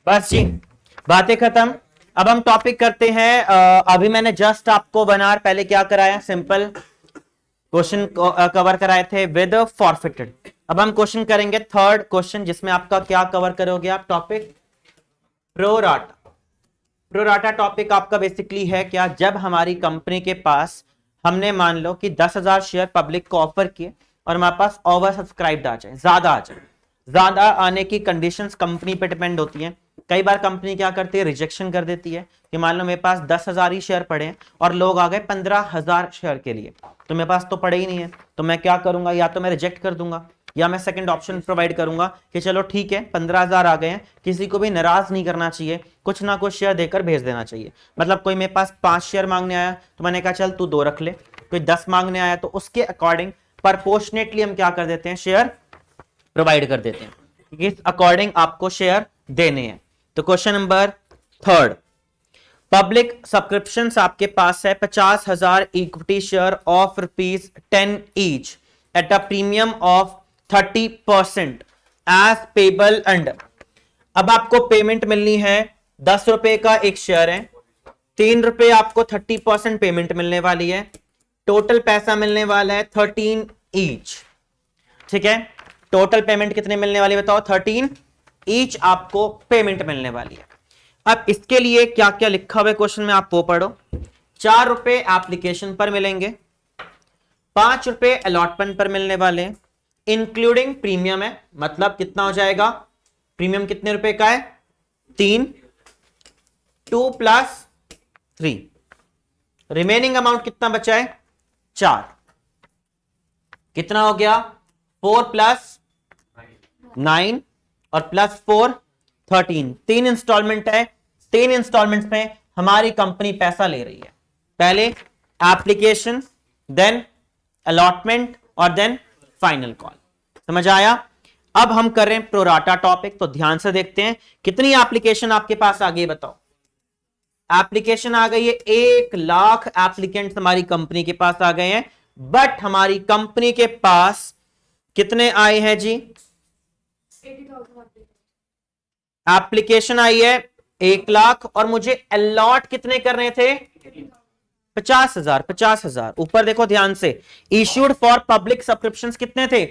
बस जी, बातें खत्म। अब हम टॉपिक करते हैं। अभी मैंने जस्ट आपको 1 आवर पहले क्या कराया, सिंपल क्वेश्चन कवर कराए थे विद फॉरफिटेड। अब हम क्वेश्चन करेंगे थर्ड क्वेश्चन, जिसमें आपका क्या कवर करोगे आप टॉपिक, प्रोराटा। प्रोराटा टॉपिक आपका बेसिकली है क्या, जब हमारी कंपनी के पास हमने मान लो कि 10,000 शेयर पब्लिक को ऑफर किए और हमारे पास ओवर सब्सक्राइब्ड आ जाए, ज्यादा आ जाए। ज्यादा आने की कंडीशंस कंपनी पे डिपेंड होती हैं। कई बार कंपनी क्या करती है, रिजेक्शन कर देती है कि मान लो मेरे पास 10,000 ही शेयर पड़े हैं और लोग आ गए 15,000 शेयर के लिए, तो मेरे पास तो पड़े ही नहीं है। तो मैं क्या करूंगा, या तो मैं रिजेक्ट कर दूंगा या मैं सेकंड ऑप्शन प्रोवाइड करूंगा कि चलो ठीक है 15,000 आ गए हैं, किसी को भी नाराज नहीं करना चाहिए, कुछ ना कुछ शेयर देकर भेज देना चाहिए। मतलब कोई मेरे पास 5 शेयर मांगने आया तो मैंने कहा चल तू 2 रख ले, कोई 10 मांगने आया तो उसके अकॉर्डिंग प्रपोर्शनेटली हम क्या कर देते हैं, शेयर प्रोवाइड कर देते हैं, इस अकॉर्डिंग आपको शेयर देने हैं। तो question number third, public subscriptions आपके पास है 50,000 equity share of ₹10 each at a premium of 30% as payable under. अब आपको पेमेंट मिलनी है, 10 रुपए का एक शेयर है, 3 रुपए आपको 30% पेमेंट मिलने वाली है, टोटल पैसा मिलने वाला है 13 ईच। ठीक है, टोटल पेमेंट कितने मिलने वाली बताओ, 13 ईच आपको पेमेंट मिलने वाली है। अब इसके लिए क्या क्या लिखा हुआ है क्वेश्चन में आप वो पढ़ो। 4 रुपए एप्लीकेशन पर मिलेंगे, 5 रुपए अलॉटमेंट पर मिलने वाले, इंक्लूडिंग प्रीमियम है, मतलब कितना हो जाएगा, प्रीमियम कितने रुपए का है, 3, 2 + 3, रिमेनिंग अमाउंट कितना बचा है, 4, कितना हो गया, 4 + 9 और +4 13, 3 इंस्टॉलमेंट है। 3 इंस्टॉलमेंट्स में हमारी कंपनी पैसा ले रही है, पहले एप्लीकेशन, देन अलॉटमेंट और देन फाइनल कॉल। समझ आया। अब हम कर रहे हैं प्रोराटा टॉपिक, तो ध्यान से देखते हैं कितनी एप्लीकेशन आपके पास आ गई बताओ। एप्लीकेशन आ गई है 1 लाख एप्लीकेंट्स हमारी कंपनी के पास आ गए हैं, बट हमारी कंपनी के पास कितने आए हैं जी, एप्लीकेशन आई है 1 लाख और मुझे अलॉट कितने करने थे, 50,000। 50,000 ऊपर देखो ध्यान से, इश्यूड फॉर पब्लिक सब्सक्रिप्शन कितने थे,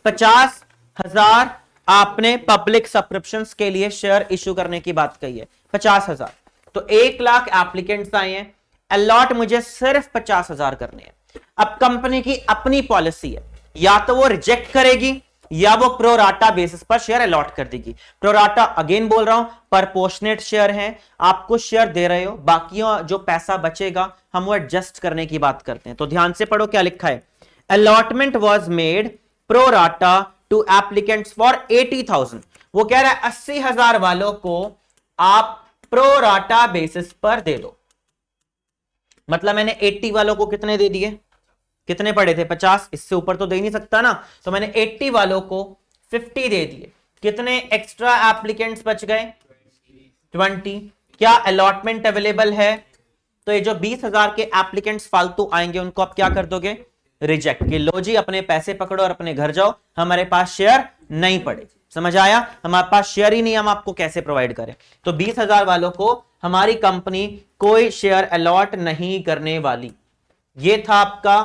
50,000। आपने पब्लिक सब्सक्रिप्शन के लिए शेयर इश्यू करने की बात कही है, 50,000। तो 1 लाख एप्लीकेंट्स आए हैं, अलॉट मुझे सिर्फ 50,000 करने हैं। अब कंपनी की अपनी पॉलिसी है, या तो वो रिजेक्ट करेगी या वो प्रोराटा बेसिस पर शेयर अलॉट कर देगी। प्रोराटा अगेन बोल रहा हूं, प्रपोर्शनेट शेयर है, आप कुछ शेयर दे रहे हो, बाकी जो पैसा बचेगा हम वो एडजस्ट करने की बात करते हैं। तो ध्यान से पढ़ो क्या लिखा है, allotment was made pro rata to applicants for 80,000। वो कह रहा है 80,000 वालों को आप प्रोराटा बेसिस पर दे दो। मतलब मैंने 80 वालों को कितने दे दिए, कितने पड़े थे, 50, इससे ऊपर तो दे नहीं सकता ना, तो मैंने 80 वालों को 50 दे दिए। कितने एक्स्ट्रा एप्लीकेंट्स बच गए, 20। क्या अलॉटमेंट अवेलेबल है, तो ये जो 20,000 के एप्लीकेंट्स फालतू आएंगे उनको आप क्या कर दोगे, रिजेक्ट, कि लो जी अपने पैसे पकड़ो और अपने घर जाओ, हमारे पास शेयर नहीं पड़े। समझ आया, हमारे पास शेयर ही नहीं, हम आपको कैसे प्रोवाइड करें। तो 20,000 वालों को हमारी कंपनी कोई शेयर अलॉट नहीं करने वाली। ये था आपका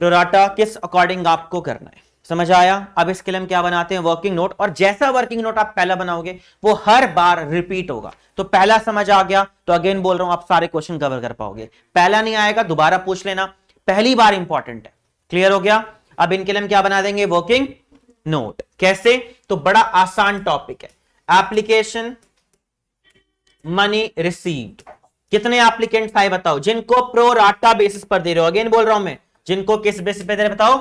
प्रोराटा, किस अकॉर्डिंग आपको करना है। समझ आया। अब इसके लिए हम क्या बनाते हैं, वर्किंग नोट, और जैसा वर्किंग नोट आप पहला बनाओगे वो हर बार रिपीट होगा। तो पहला समझ आ गया तो अगेन बोल रहा हूं आप सारे क्वेश्चन कवर कर पाओगे, पहला नहीं आएगा दोबारा पूछ लेना, पहली बार इंपॉर्टेंट है। क्लियर हो गया। अब इनके लिए हम क्या बना देंगे, वर्किंग नोट। कैसे, तो बड़ा आसान टॉपिक है, एप्लीकेशन मनी रिसीव्ड, कितने एप्लीकेंट आए बताओ, जिनको प्रोराटा बेसिस पर दे रहे हो। अगेन बोल रहा हूं मैं, जिनको किस बेसिस पे दे रहे बताओ,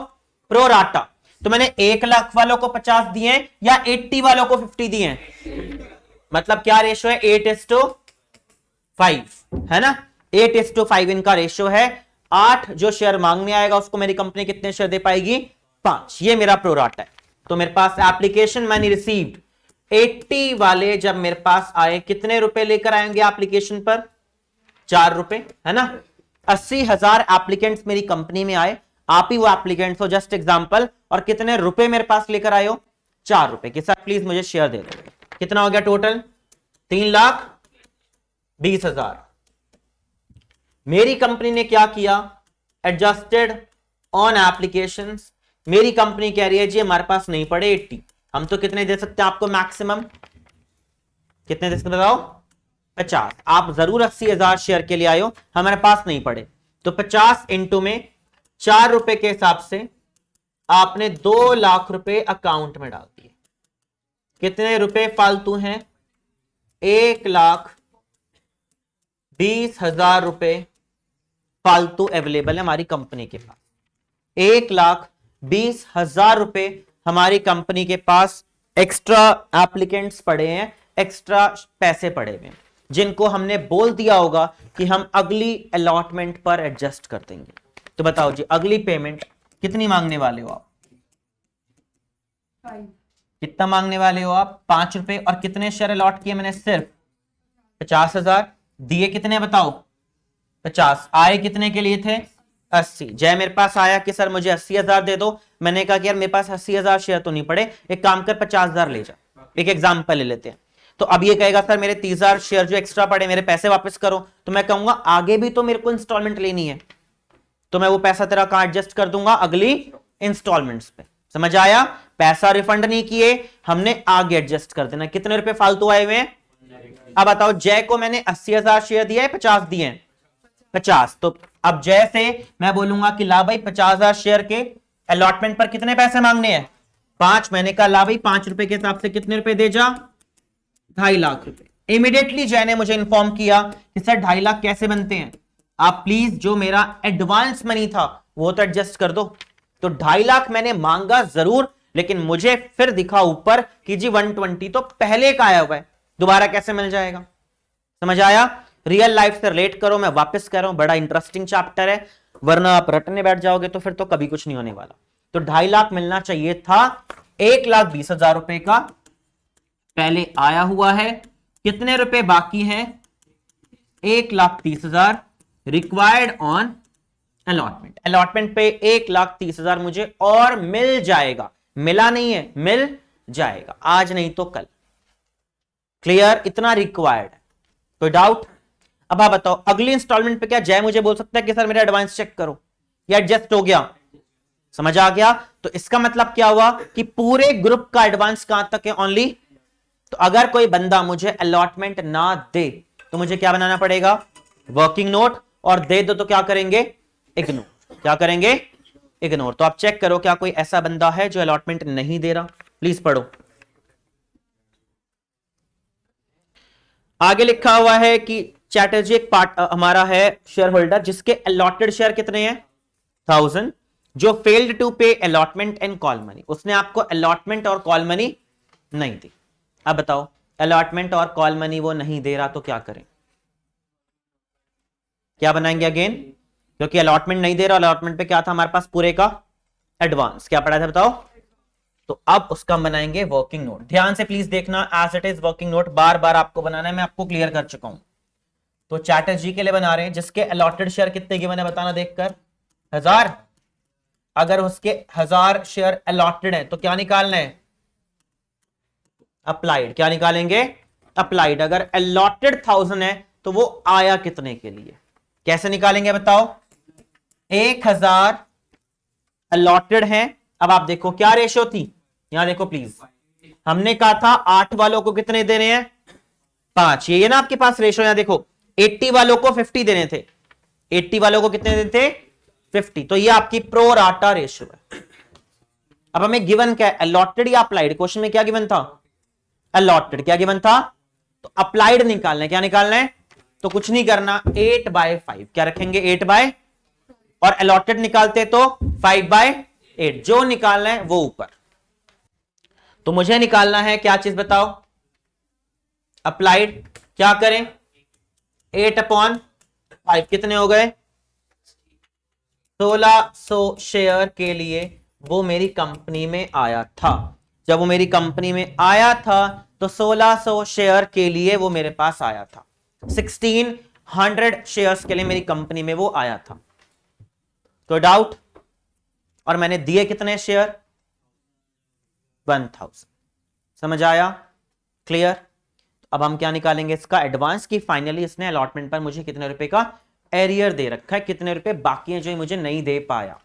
प्रोराटा। तो मैंने 1 लाख वालों को 50 दिए या 80 वालों को 50 दिए, मतलब क्या रेशियो है, 8:5 है ना, 8:5 इनका रेशियो है। 8 जो शेयर मांगने आएगा उसको मेरी कंपनी कितने शेयर दे पाएगी, 5। ये मेरा प्रोराटा है। तो मेरे पास एप्लीकेशन मनी रिसीव्ड 80 वाले जब मेरे पास आए, कितने रुपए लेकर आएंगे एप्लीकेशन पर, 4 रुपए, है ना। 80,000 एप्लीकेंट्स मेरी कंपनी में आए, आप ही वो एप्लीकेंट्स हो, जस्ट एग्जांपल, और कितने रुपए मेरे पास लेकर आए हो, ₹4 के साथ प्लीज मुझे शेयर दे दो। कितना हो गया टोटल? 3,20,000। मेरी कंपनी ने क्या किया? Adjusted on applications. मेरी कंपनी कह रही है जी हमारे पास नहीं पड़े 80, हम तो कितने दे सकते हैं आपको मैक्सिमम? कितने दे सकते बताओ? 50। आप जरूर 80,000 शेयर के लिए आए हो, हमारे पास नहीं पड़े, तो 50 इंटू में ₹4 के हिसाब से आपने 2 लाख रुपए अकाउंट में डाल दिए। कितने रुपए फालतू हैं? 1,20,000 रुपए फालतू अवेलेबल है हमारी कंपनी के पास। 1,20,000 रुपए हमारी कंपनी के पास एक्स्ट्रा एप्लीकेंट्स पड़े हैं, एक्स्ट्रा पैसे पड़े हुए हैं, जिनको हमने बोल दिया होगा कि हम अगली अलॉटमेंट पर एडजस्ट कर देंगे। तो बताओ जी अगली पेमेंट कितनी मांगने वाले हो आप? कितना मांगने वाले हो आप? ₹5। और कितने शेयर अलॉट किए मैंने? सिर्फ 50,000। दिए कितने बताओ? 50। आए कितने के लिए थे? 80। जय मेरे पास आया कि सर मुझे 80,000 दे दो। मैंने कहा कि यार मेरे पास 80,000 शेयर तो नहीं पड़े, एक काम कर 50,000 ले जा। एक एग्जांपल ले लेते हैं। तो अब ये कहेगा सर मेरे 30,000 शेयर जो एक्स्ट्रा पड़े मेरे पैसे वापस करो। तो मैं कहूंगा आगे भी तो मेरे को इंस्टॉलमेंट लेनी है, तो मैं वो पैसा तेरा कहां एडजस्ट कर दूंगा? अगली इंस्टॉलमेंट्स पे। समझ आया? पैसा रिफंड नहीं किए, हमने आगे एडजस्ट कर देना। कितने रुपए फालतू आए हुए हैं? अब बताओ जय को मैंने 80,000 शेयर दिया है, 50 दिए हैं? 50। तो अब जय से मैं बोलूंगा कि ला भाई 50,000 शेयर के अलॉटमेंट पर कितने पैसे मांगने हैं? 5। मैंने कहा ला भाई ₹5 के हिसाब से कितने रुपए दे जा? 2.5 लाख रुपए। इमीडिएटली जय ने मुझे इंफॉर्म किया कि सर 2.5 लाख कैसे बनते हैं, आप प्लीज जो मेरा एडवांस मनी था वो तो एडजस्ट कर दो। तो 2.5 लाख मैंने मांगा जरूर, लेकिन मुझे फिर दिखा ऊपर कि जी 120 तो पहले का आया हुआ है, दोबारा कैसे मिल जाएगा? समझ आया? रियल लाइफ से रिलेट करो। मैं वापस कह रहा हूं बड़ा इंटरेस्टिंग चैप्टर है, वरना आप रटने बैठ जाओगे तो फिर तो कभी कुछ नहीं होने वाला। तो 2.5 लाख मिलना चाहिए था, 1,20,000 रुपए का पहले आया हुआ है। कितने रुपए बाकी हैं? 1,30,000 रिक्वायर्ड ऑन अलॉटमेंट। अलॉटमेंट पे 1,30,000 मुझे और मिल जाएगा। मिला नहीं है, मिल जाएगा, आज नहीं तो कल। क्लियर? इतना रिक्वायर्ड है, कोई डाउट? अब आप बताओ अगली इंस्टॉलमेंट पे क्या जय मुझे बोल सकता है कि सर मेरा एडवांस चेक करो, या एडजस्ट हो गया? समझ आ गया? तो इसका मतलब क्या हुआ कि पूरे ग्रुप का एडवांस कहां तक है? ओनली। तो अगर कोई बंदा मुझे अलॉटमेंट ना दे तो मुझे क्या बनाना पड़ेगा? Working note. और दे दो तो क्या करेंगे? इग्नोर। क्या करेंगे? इग्नोर। तो आप चेक करो क्या कोई ऐसा बंदा है जो अलॉटमेंट नहीं दे रहा? प्लीज पढ़ो। आगे लिखा हुआ है कि चैटर्जी एक पार्ट हमारा है शेयर होल्डर जिसके अलॉटेड शेयर कितने हैं? 1000, जो फेल्ड टू पे अलॉटमेंट एंड कॉल मनी। उसने आपको अलॉटमेंट और कॉल मनी नहीं दी। अब बताओ अलॉटमेंट और कॉल मनी वो नहीं दे रहा तो क्या करें? क्या बनाएंगे अगेन? क्योंकि अलॉटमेंट नहीं दे रहा, अलॉटमेंट पे क्या था हमारे पास? पूरे का एडवांस। क्या पड़ा था बताओ? तो अब उसका बनाएंगे वर्किंग नोट। ध्यान से प्लीज देखना, as it is working note बार बार आपको बनाना है, मैं आपको क्लियर कर चुका हूं। तो चैटर्जी के लिए बना रहे हैं जिसके अलॉटेड शेयर कितने गिवन है बताना देखकर? 1000। अगर उसके 1000 शेयर अलॉटेड है तो क्या निकालना है? अप्लाइड। क्या निकालेंगे? अप्लाइड। अगर अलॉटेड 1000 है तो वो आया कितने के लिए? कैसे निकालेंगे बताओ? 1000 अलॉटेड है। अब आप देखो क्या रेशियो थी, यहां देखो प्लीज। हमने कहा था 8 वालों को कितने देने हैं? 5। ये ना आपके पास रेशियो, यहां देखो 80 वालों को 50 देने थे। 80 वालों को कितने देने थे? 50। तो ये आपकी प्रो राटा रेशियो है। अब हमें गिवन क्या है? अलॉटेड या अप्लाइड? क्वेश्चन में क्या गिवन था? अलॉटेड। क्या गिवन था? तो अप्लाइड निकालना है। क्या निकालना है? तो कुछ नहीं करना, 8/5 क्या रखेंगे? 8/, और अलॉटेड निकालते तो 5/8। जो निकालना है वो ऊपर। तो मुझे निकालना है क्या चीज बताओ? अप्लाइड। क्या करें? 8/5 कितने हो गए? 1600 शेयर के लिए वो मेरी कंपनी में आया था। जब वो मेरी कंपनी में आया था तो 1600 शेयर के लिए वो मेरे पास आया था। 1600 शेयर्स के लिए मेरी कंपनी में वो आया था। तो डाउट? और मैंने दिए कितने शेयर? 1000। समझ आया? क्लियर? अब हम क्या निकालेंगे इसका एडवांस की फाइनली इसने अलॉटमेंट पर मुझे कितने रुपए का एरियर दे रखा है, कितने रुपए बाकी हैं जो मुझे नहीं दे पाया।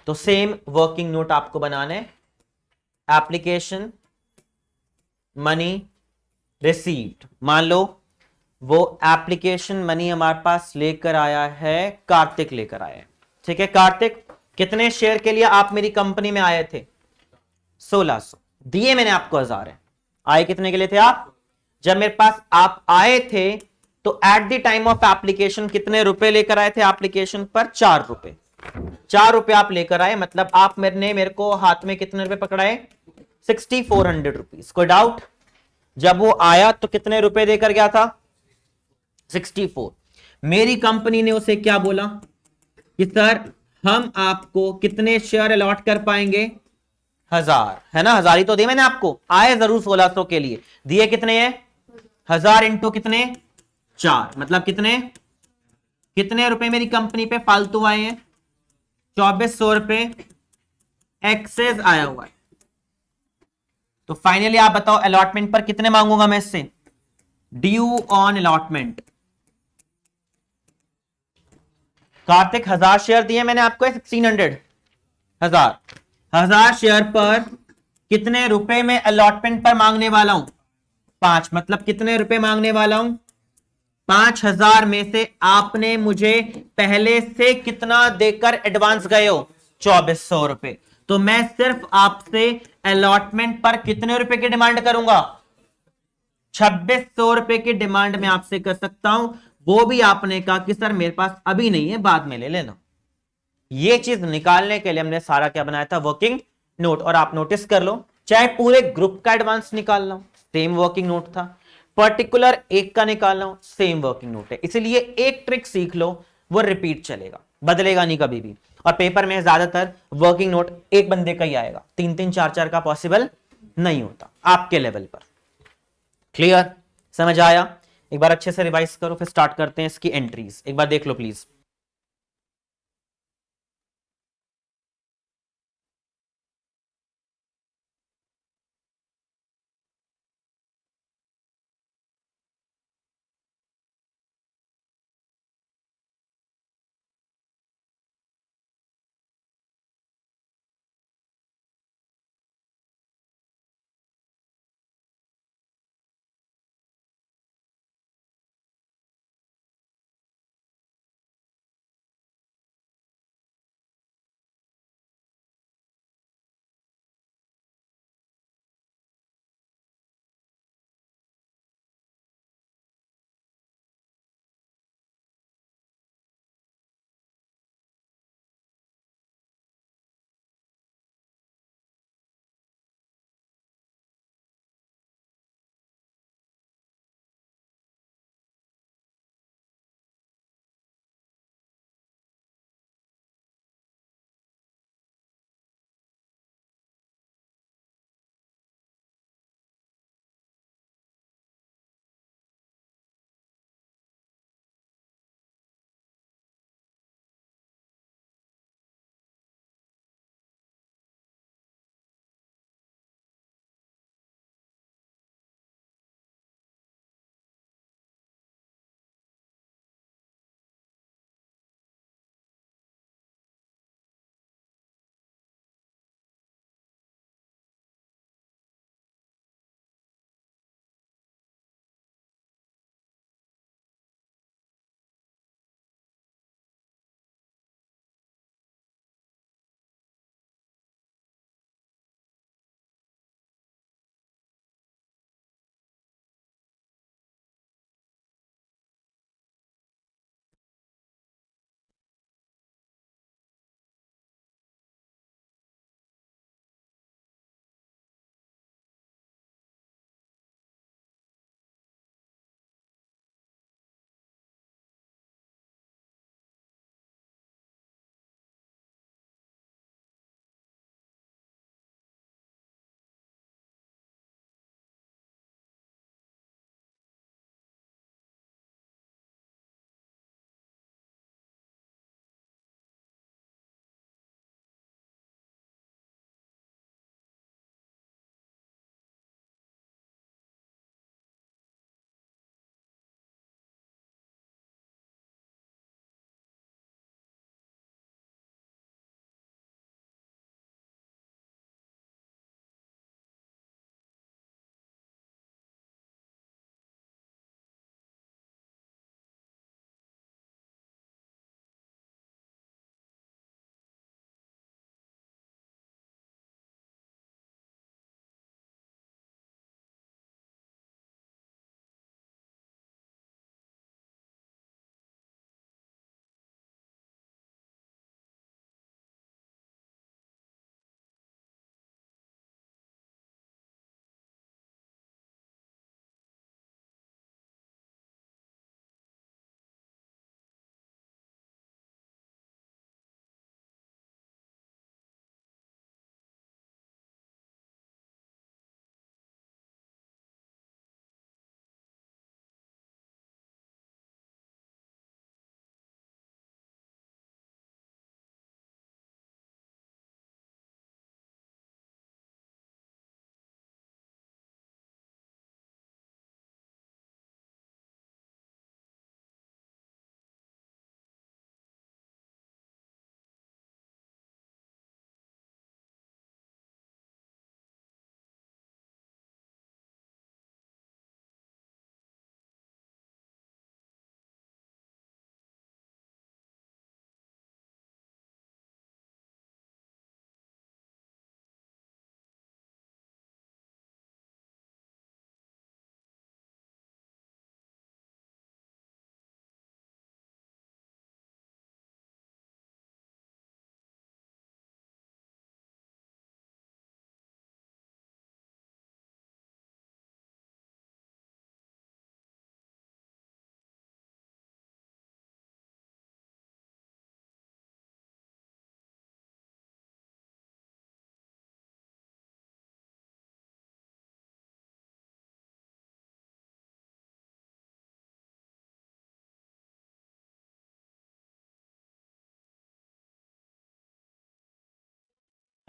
तो सेम वर्किंग नोट आपको बनाने, एप्लीकेशन मनी रिसीव्ड। मान लो वो एप्लीकेशन मनी हमारे पास लेकर आया है, कार्तिक लेकर आया है। ठीक है, कार्तिक कितने शेयर के लिए आप मेरी कंपनी में आए थे? 1600 दिए मैंने आपको, 1000 है। आए कितने के लिए थे आप? जब मेरे पास आप आए थे तो at the time of application कितने रुपए लेकर आए थे एप्लीकेशन पर? 4 रुपए। 4 रुपए आप लेकर आए, मतलब आप मेरे को हाथ में कितने रुपए पकड़ाए? 6400 रुपीज। कोई डाउट? जब वो आया तो कितने रुपए देकर गया था? 64। मेरी कंपनी ने उसे क्या बोला कि सर हम आपको कितने शेयर अलॉट कर पाएंगे? 1000, है ना? 1000 ही तो दिए मैंने आपको, आए जरूर 1600 के लिए। दिए कितने हैं? 1000 इंटू कितने? 4, मतलब कितने कितने रुपए मेरी कंपनी पे फालतू आए हैं? 2400 रुपए एक्सेस आया हुआ है। तो फाइनली आप बताओ अलॉटमेंट पर कितने मांगूंगा मैं इससे? Due on allotment. Kartik 1000 share दिए मैंने आपको, 1600, 1000 शेयर पर कितने रुपए में अलॉटमेंट पर मांगने वाला हूं? 5, मतलब कितने रुपए मांगने वाला हूं? 5000 में से आपने मुझे पहले से कितना देकर एडवांस गए हो? 2400 रुपए। तो मैं सिर्फ आपसे अलॉटमेंट पर कितने रुपए की डिमांड करूंगा? 2600 रुपए की डिमांड मैं आपसे कर सकता हूं। वो भी आपने कहा कि सर मेरे पास अभी नहीं है, बाद में ले लेना। ये चीज निकालने के लिए हमने सारा क्या बनाया था? Working note. और आप नोटिस कर लो, चाहे पूरे ग्रुप का एडवांस निकालना हो सेम वर्किंग नोट था, पर्टिकुलर एक का निकालना हो सेम वर्किंग नोट है। इसलिए एक ट्रिक सीख लो, वो रिपीट चलेगा, बदलेगा नहीं कभी भी। और पेपर में ज्यादातर वर्किंग नोट एक बंदे का ही आएगा, 3 3 4 4 का पॉसिबल नहीं होता आपके लेवल पर। क्लियर? समझ आया? एक बार अच्छे से रिवाइज करो, फिर स्टार्ट करते हैं इसकी एंट्रीज। एक बार देख लो प्लीज।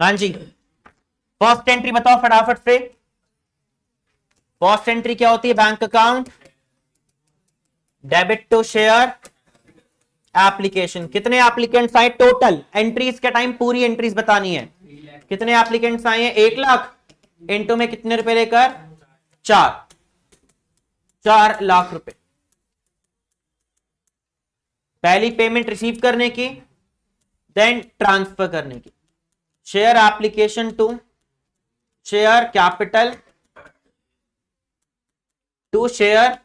हाँ जी, फर्स्ट एंट्री बताओ फटाफट से। फर्स्ट एंट्री क्या होती है? Bank account debit to share application. कितने एप्लीकेंट्स आए टोटल? एंट्रीज के टाइम पूरी एंट्रीज बतानी है। कितने एप्लीकेंट्स आए हैं? 1 लाख इंटू में कितने रुपए लेकर? 4 लाख रुपए। पहली पेमेंट रिसीव करने की, देन ट्रांसफर करने की। Share application to share capital to share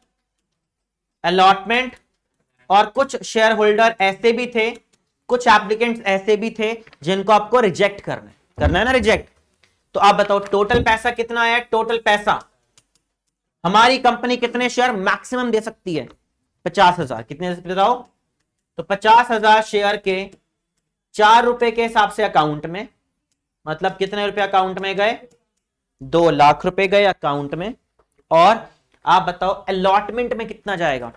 allotment. और कुछ शेयर होल्डर ऐसे भी थे, कुछ एप्लीकेंट्स ऐसे भी थे जिनको आपको रिजेक्ट करना है ना, रिजेक्ट। तो आप बताओ टोटल पैसा कितना आया? टोटल पैसा हमारी कंपनी कितने शेयर मैक्सिमम दे सकती है? 50,000। कितने बताओ? तो 50,000 शेयर के 4 रुपए के हिसाब से अकाउंट में, मतलब कितने रुपए अकाउंट में गए? 2 लाख रुपए गए अकाउंट में। और आप बताओ अलॉटमेंट में कितना जाएगा?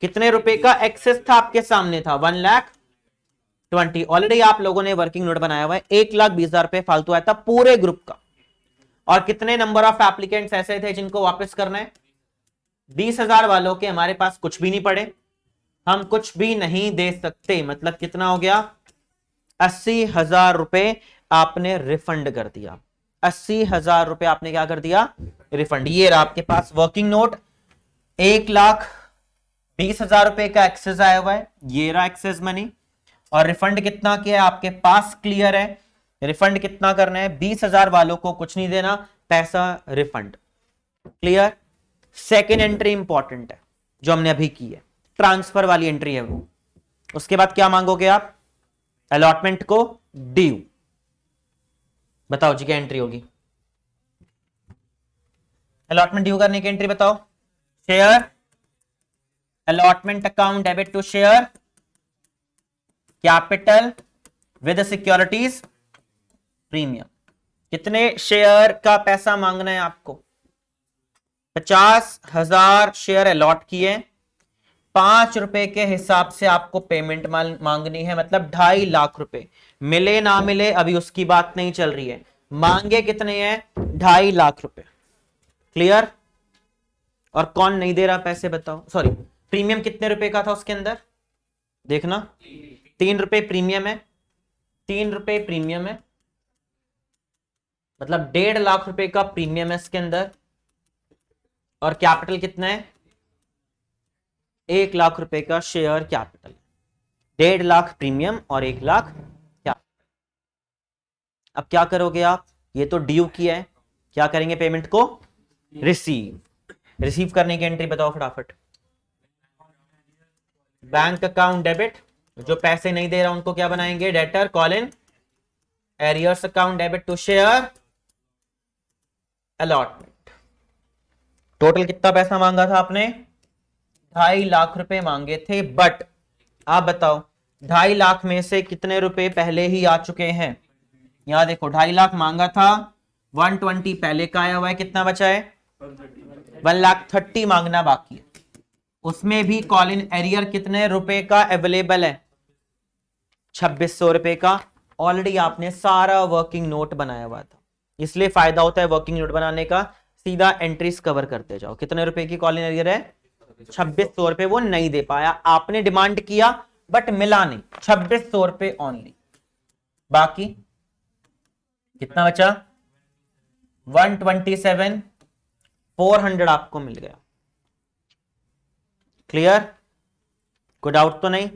कितने रुपए का एक्सेस था? आपके सामने था 1,20,000। ऑलरेडी आप लोगों ने वर्किंग नोट बनाया हुआ है। 1,20,000 रुपए फालतू आया था पूरे ग्रुप का। और कितने नंबर ऑफ एप्लीकेंट्स ऐसे थे जिनको वापस करना है? 20,000 वालों के हमारे पास कुछ भी नहीं पड़े, हम कुछ भी नहीं दे सकते। मतलब कितना हो गया? 80,000 रुपए आपने रिफंड कर दिया। 80,000 रुपए आपने क्या कर दिया? रिफंड। ये रहा आपके पास वर्किंग नोट। 1,20,000 रुपए का एक्सेस आया हुआ है, ये रहा एक्सेस मनी। और रिफंड कितना किया है आपके पास? क्लियर है। रिफंड कितना करना है? 20,000 वालों को कुछ नहीं देना, पैसा refund. Clear. Second entry important है जो हमने अभी की है, ट्रांसफर वाली एंट्री है वो। उसके बाद क्या मांगोगे आप? अलॉटमेंट को ड्यू। बताओ जी क्या एंट्री होगी? अलॉटमेंट ड्यू करने की एंट्री बताओ। Share allotment account debit to share capital with securities premium. कितने शेयर का पैसा मांगना है आपको? 50,000 शेयर अलॉट किए, 5 रुपए के हिसाब से आपको पेमेंट मांगनी है, मतलब 2.5 लाख रुपए। मिले ना मिले अभी उसकी बात नहीं चल रही है, मांगे कितने हैं? 2.5 लाख रुपए। क्लियर। और कौन नहीं दे रहा पैसे बताओ? सॉरी, प्रीमियम कितने रुपए का था उसके अंदर? देखना, 3 रुपए प्रीमियम है। 3 रुपए प्रीमियम है, मतलब 1.5 लाख रुपए का प्रीमियम है इसके अंदर। और कैपिटल कितना है? 1 लाख रुपए का शेयर कैपिटल। 1.5 लाख प्रीमियम और 1 लाख कैपिटल। अब क्या करोगे आप? ये तो ड्यू किया है, क्या करेंगे? पेमेंट को रिसीव। रिसीव करने की एंट्री बताओ फटाफट। बैंक अकाउंट डेबिट, जो पैसे नहीं दे रहा उनको क्या बनाएंगे? Debtor. Call in arrears account debit to share allotment. Total कितना पैसा मांगा था आपने? 2.5 लाख रुपए मांगे थे। बट आप बताओ 2.5 लाख में से कितने रुपए पहले ही आ चुके हैं? यहां देखो 2.5 लाख मांगा था, 120 पहले का आया हुआ है, कितना बचा है? 1,30,000 मांगना बाकी है। उसमें भी कॉल इन एरियर कितने रुपए का अवेलेबल है? 2,600 रुपए का। ऑलरेडी आपने सारा वर्किंग नोट बनाया हुआ था, इसलिए फायदा होता है वर्किंग नोट बनाने का। सीधा एंट्रीज कवर करते जाओ। कितने रुपए की कॉल इन एरियर है? 2,600 रुपए। वो नहीं दे पाया, आपने डिमांड किया बट मिला नहीं, 2,600 रुपए ओनली। बाकी कितना बचा? 127,400 आपको मिल गया। क्लियर। कोई डाउट तो नहीं?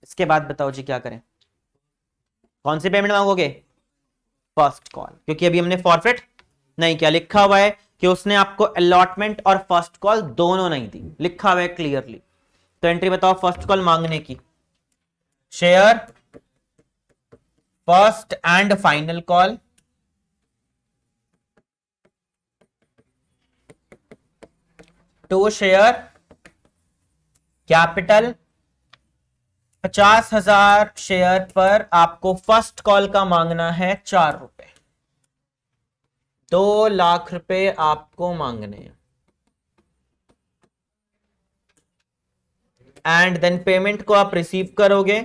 इसके बाद बताओ जी क्या करें? कौन सी पेमेंट मांगोगे? फर्स्ट कॉल, क्योंकि अभी हमने फॉरफिट नहीं किया। लिखा हुआ है कि उसने आपको अलॉटमेंट और फर्स्ट कॉल दोनों नहीं दी, लिखा हुआ है क्लियरली। तो एंट्री बताओ फर्स्ट कॉल मांगने की। Share first and final call to share capital. 50,000 share पर आपको फर्स्ट कॉल का मांगना है 4 रुपए। 2 लाख रुपए आपको मांगने हैं। एंड देन पेमेंट को आप रिसीव करोगे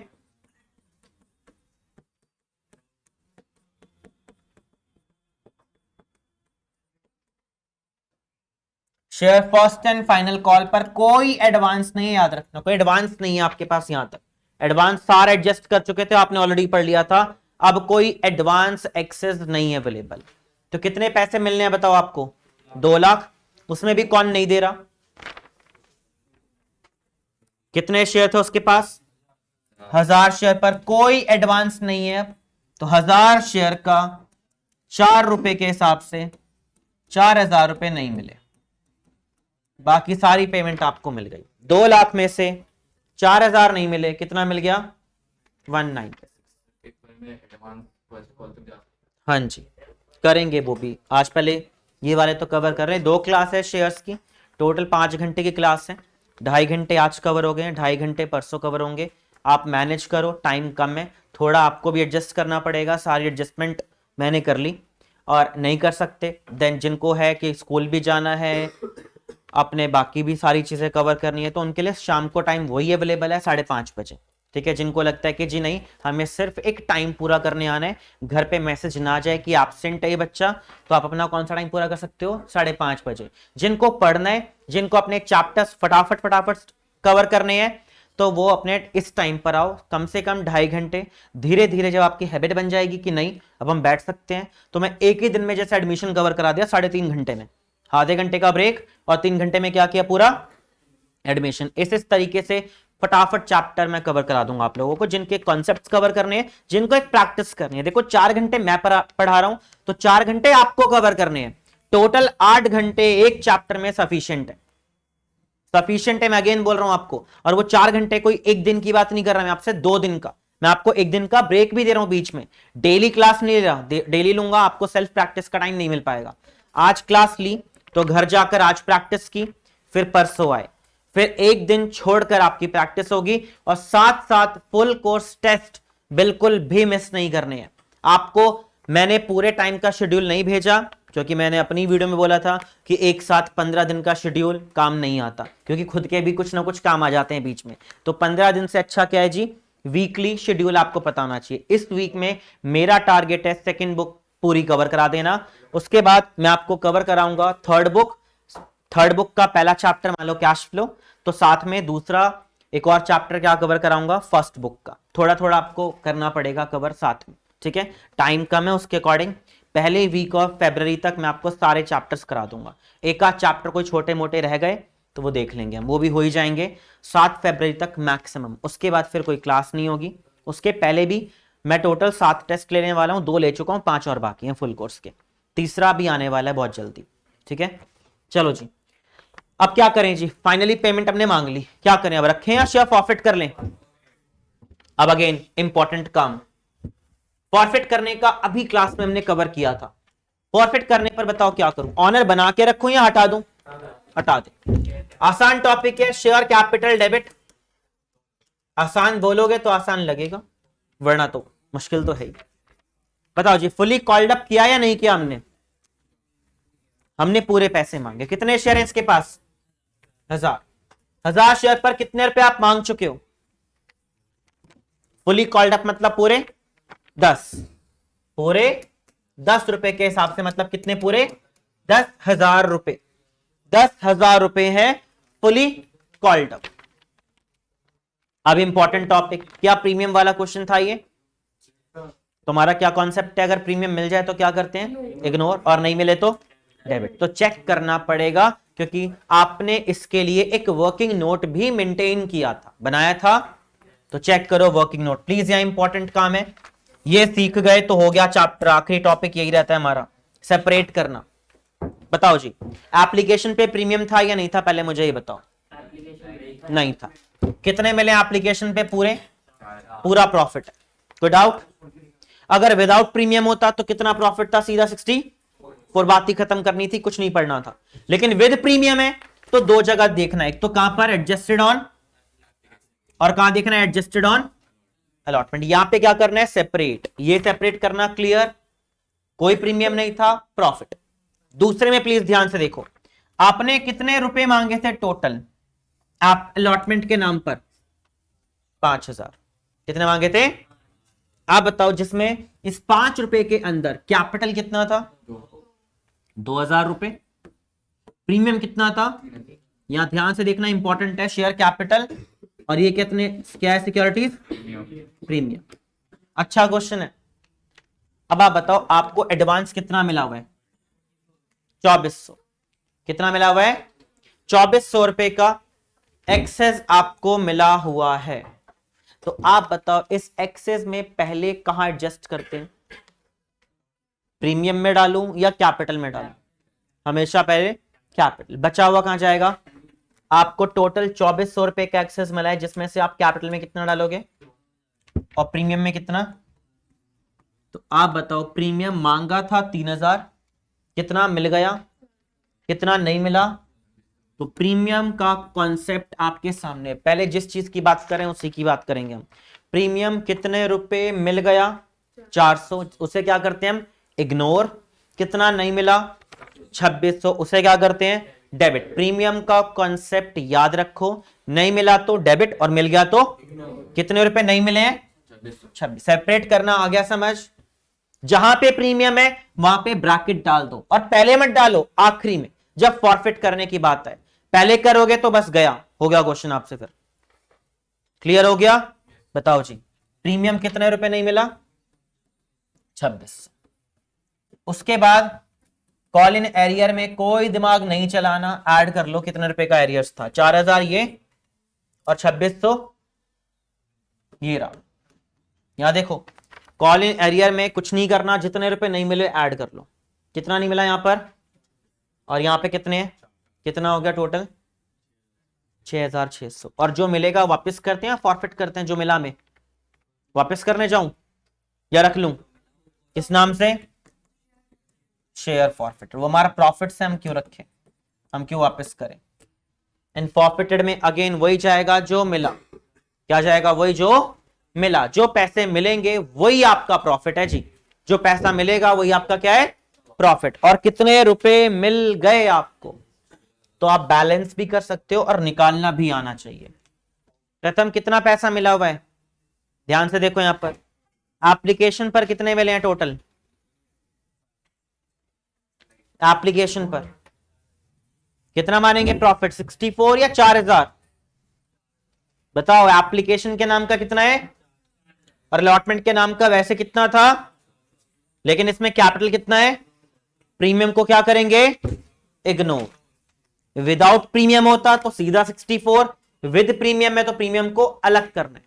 share first and final call पर कोई एडवांस नहीं, याद रखना कोई एडवांस नहीं है आपके पास। यहां तक एडवांस सारे एडजस्ट कर चुके थे, आपने ऑलरेडी पढ़ लिया था। अब कोई एडवांस एक्सेस नहीं है अवेलेबल। तो कितने पैसे मिलने हैं बताओ आपको? 2 लाख। उसमें भी कौन नहीं दे रहा? कितने शेयर थे उसके पास? 1000 शेयर पर कोई एडवांस नहीं है। तो 1000 शेयर का 4 रुपए के हिसाब से 4000 रुपए नहीं मिले, बाकी सारी पेमेंट आपको मिल गई। 2 लाख में से 4000 नहीं मिले, कितना मिल गया? 19। हाँ जी, करेंगे वो भी आज। पहले ये वाले तो कवर कर रहे हैं। 2 क्लास है शेयर्स की, टोटल 5 घंटे की क्लास है। 2.5 घंटे आज कवर हो गए, 2.5 घंटे परसों कवर होंगे। आप मैनेज करो, टाइम कम है, थोड़ा आपको भी एडजस्ट करना पड़ेगा। सारी एडजस्टमेंट मैंने कर ली। और नहीं कर सकते देन जिनको है कि स्कूल भी जाना है, अपने बाकी भी सारी चीजें कवर करनी है, तो उनके लिए शाम को टाइम वही अवेलेबल है 5:30 बजे। ठीक है, जिनको लगता है कि जी नहीं हमें सिर्फ एक टाइम पूरा करने आना है, घर पे मैसेज ना जाए कि एब्सेंट है ये बच्चा, तो आप अपना कौन सा टाइम पूरा कर सकते हो? 5:30 बजे। जिनको पढ़ना है, जिनको अपने चैप्टर्स फटाफट कवर करने हैं, तो वो अपने इस टाइम पर आओ। कम से कम 2.5 घंटे। धीरे धीरे जब आपकी हैबिट बन जाएगी कि नहीं अब हम बैठ सकते हैं, तो मैं एक ही दिन में जैसे एडमिशन कवर करा दिया 3.5 घंटे में, आधे घंटे का ब्रेक और 3 घंटे में क्या किया? पूरा एडमिशन। इस तरीके से फटाफट चैप्टर मैं कवर करा दूंगा आप लोगों को, जिनके कॉन्सेप्ट्स कवर करने हैं, जिनको एक प्रैक्टिस करनी है। देखो 4 घंटे मैं पढ़ा रहा हूं, तो 4 घंटे आपको कवर करने हैं। टोटल 8 घंटे एक चैप्टर में सफिशिएंट है। सफिशिएंट है, मैं अगेन बोल रहा हूं आपको। और वो 4 घंटे कोई एक दिन की बात नहीं कर रहा मैं आपसे, 2 दिन का। मैं आपको 1 दिन का ब्रेक भी दे रहा हूं बीच में। डेली क्लास नहीं ले रहा, डेली लूंगा, आपको सेल्फ प्रैक्टिस का टाइम नहीं मिल पाएगा। आज क्लास ली तो घर जाकर आज प्रैक्टिस की, फिर परसों आए, फिर 1 दिन छोड़कर आपकी प्रैक्टिस होगी। और साथ साथ फुल कोर्स टेस्ट बिल्कुल भी मिस नहीं करने हैं आपको। मैंने पूरे टाइम का शेड्यूल नहीं भेजा, क्योंकि मैंने अपनी वीडियो में बोला था कि एक साथ 15 दिन का शेड्यूल काम नहीं आता, क्योंकि खुद के भी कुछ ना कुछ काम आ जाते हैं बीच में। तो 15 दिन से अच्छा क्या है जी, वीकली शेड्यूल आपको पता होना चाहिए। इस वीक में मेरा टारगेट है 2nd बुक पूरी कवर करा देना। उसके बाद मैं आपको कवर कराऊंगा 3rd बुक। 3rd बुक का पहला चैप्टर मान लो कैश फ्लो, तो साथ में दूसरा एक और चैप्टर क्या कवर कराऊंगा? 1st बुक का। थोड़ा थोड़ा आपको करना पड़ेगा कवर साथ में, ठीक है, टाइम कम है उसके अकॉर्डिंग। पहले वीक ऑफ फरवरी तक मैं आपको सारे चैप्टर्स करा दूंगा। एक आध चैप्टर कोई छोटे मोटे रह गए तो वो देख लेंगे हम, वो भी हो ही जाएंगे 7 फरवरी तक मैक्सिमम। उसके बाद फिर कोई क्लास नहीं होगी। उसके पहले भी मैं टोटल 7 टेस्ट लेने वाला हूं, 2 ले चुका हूं, 5 और बाकी हैं फुल कोर्स के। तीसरा भी आने वाला है बहुत जल्दी, ठीक है। चलो जी, अब क्या करें जी? फाइनली पेमेंट हमने मांग ली, क्या करें अब? रखें या शेयर फॉरफिट कर लें? अब अगेन इंपॉर्टेंट काम, फॉरफिट करने का अभी क्लास में हमने कवर किया था। फॉरफिट करने पर बताओ क्या करूं? ऑनर बना के रखूं या हटा दूं? हटा दे। आसान टॉपिक है, शेयर कैपिटल डेबिट। आसान बोलोगे तो आसान लगेगा, वरना तो मुश्किल तो है ही। बताओ जी, फुली कॉल्ड अप किया या नहीं किया हमने? हमने पूरे पैसे मांगे। कितने शेयर हैं इसके पास? 1000 शेयर पर कितने रुपए आप मांग चुके हो? फुली कॉल्ड अप मतलब पूरे 10, पूरे 10 रुपए के हिसाब से, मतलब कितने? पूरे 10,000 रुपए। 10,000 रुपए है फुली कॉल्ड अप। अब इंपॉर्टेंट टॉपिक, क्या प्रीमियम वाला क्वेश्चन था ये? तुम्हारा क्या कॉन्सेप्ट है? अगर प्रीमियम मिल जाए तो क्या करते हैं? इग्नोर, और नहीं मिले तो डेबिट। तो चेक करना पड़ेगा, क्योंकि आपने इसके लिए एक वर्किंग नोट भी मेंटेन किया था, बनाया था। तो चेक करो वर्किंग नोट प्लीज, यहां इंपॉर्टेंट काम है। ये सीख गए तो हो गया चैप्टर। आखिरी टॉपिक यही रहता है हमारा, सेपरेट करना। बताओ जी, एप्लीकेशन पे प्रीमियम था या नहीं था? पहले मुझे ये बताओ। नहीं था। कितने मिले एप्लीकेशन पे? पूरे, पूरा प्रॉफिट है। कोई डाउट? अगर विदाउट प्रीमियम होता तो कितना प्रॉफिट था? सीधा 64। बात ही खत्म करनी थी, कुछ नहीं पढ़ना था। लेकिन विद प्रीमियम है तो 2 जगह देखना है, एक तो कहां पर? एडजस्टेड ऑन, और कहां देखना है? Adjusted on allotment. यहां पे क्या करना है? सेपरेट। ये सेपरेट करना, क्लियर। कोई प्रीमियम नहीं था, प्रॉफिट। दूसरे में प्लीज ध्यान से देखो, आपने कितने रुपए मांगे थे टोटल आप अलॉटमेंट के नाम पर? 5000। कितने मांगे थे? आप बताओ, जिसमें इस 5 रुपए के अंदर कैपिटल कितना था? 2000 रुपए। प्रीमियम कितना था, यहां ध्यान से देखना इंपॉर्टेंट है, शेयर कैपिटल और ये कितने क्या है, सिक्योरिटीज प्रीमियम। अच्छा क्वेश्चन है। अब आप बताओ आपको एडवांस कितना मिला हुआ है, 2400। कितना मिला हुआ है, 2400 रुपए का एक्सेस आपको मिला हुआ है। तो आप बताओ इस एक्सेस में पहले कहां एडजस्ट करते हैं, प्रीमियम में डालूं या कैपिटल में डालूं? हमेशा पहले कैपिटल। बचा हुआ कहां जाएगा, आपको टोटल 2400 रुपए का एक्सेस मिला है, जिसमें से आप कैपिटल में कितना डालोगे और प्रीमियम में कितना। तो आप बताओ प्रीमियम मांगा था 3000, कितना मिल गया, कितना नहीं मिला। तो प्रीमियम का कॉन्सेप्ट आपके सामने, पहले जिस चीज की बात करें उसी की बात करेंगे हम। प्रीमियम कितने रुपए मिल गया, 400, उसे क्या करते हैं हम, इग्नोर। कितना नहीं मिला, 2600, उसे क्या करते हैं, डेबिट। प्रीमियम का कॉन्सेप्ट याद रखो, नहीं मिला तो डेबिट और मिल गया तो कितने रुपए नहीं मिले हैं, 26। सेपरेट करना आ गया समझ। जहां पे प्रीमियम है वहां पे ब्रैकेट डाल दो और पहले मत डालो, आखिरी में जब फॉरफिट करने की बात है। पहले करोगे तो बस गया, हो गया क्वेश्चन आपसे। फिर क्लियर हो गया, बताओ जी प्रीमियम कितने रुपए नहीं मिला, 26। उसके बाद कॉल इन एरियर में कोई दिमाग नहीं चलाना, ऐड कर लो कितने रुपए का एरियर्स था, 4000 ये और 2600 ये रहा। यहां देखो कॉल इन एरियर में कुछ नहीं करना, जितने रुपए नहीं मिले ऐड कर लो। कितना नहीं मिला यहां पर और यहां पे कितने हैं, कितना हो गया टोटल 6600। और जो मिलेगा वापस करते हैं, फॉरफिट करते हैं, जो मिला में वापस करने जाऊं या रख लूं, किस नाम से, शेयर फॉरफिट। वो हमारा प्रॉफिट से हम क्यों रखें, हम क्यों वापस करें। एंड फॉरफिटेड में अगेन वही जाएगा जो मिला, क्या जाएगा, वही जो मिला। जो पैसे मिलेंगे वही आपका प्रॉफिट है जी, जो पैसा मिलेगा वही आपका क्या है, प्रॉफिट। और कितने रुपए मिल गए आपको, तो आप बैलेंस भी कर सकते हो और निकालना भी आना चाहिए। प्रथम कितना पैसा मिला हुआ है, ध्यान से देखो यहां पर एप्लीकेशन पर कितने मिले हैं टोटल, एप्लीकेशन पर कितना मानेंगे प्रॉफिट, 64 या 4000, बताओ। एप्लीकेशन के नाम का कितना है और अलॉटमेंट के नाम का वैसे कितना था, लेकिन इसमें कैपिटल कितना है, प्रीमियम को क्या करेंगे, इग्नोर। विदाउट प्रीमियम होता तो सीधा 64, विद प्रीमियम में तो प्रीमियम को अलग करना है।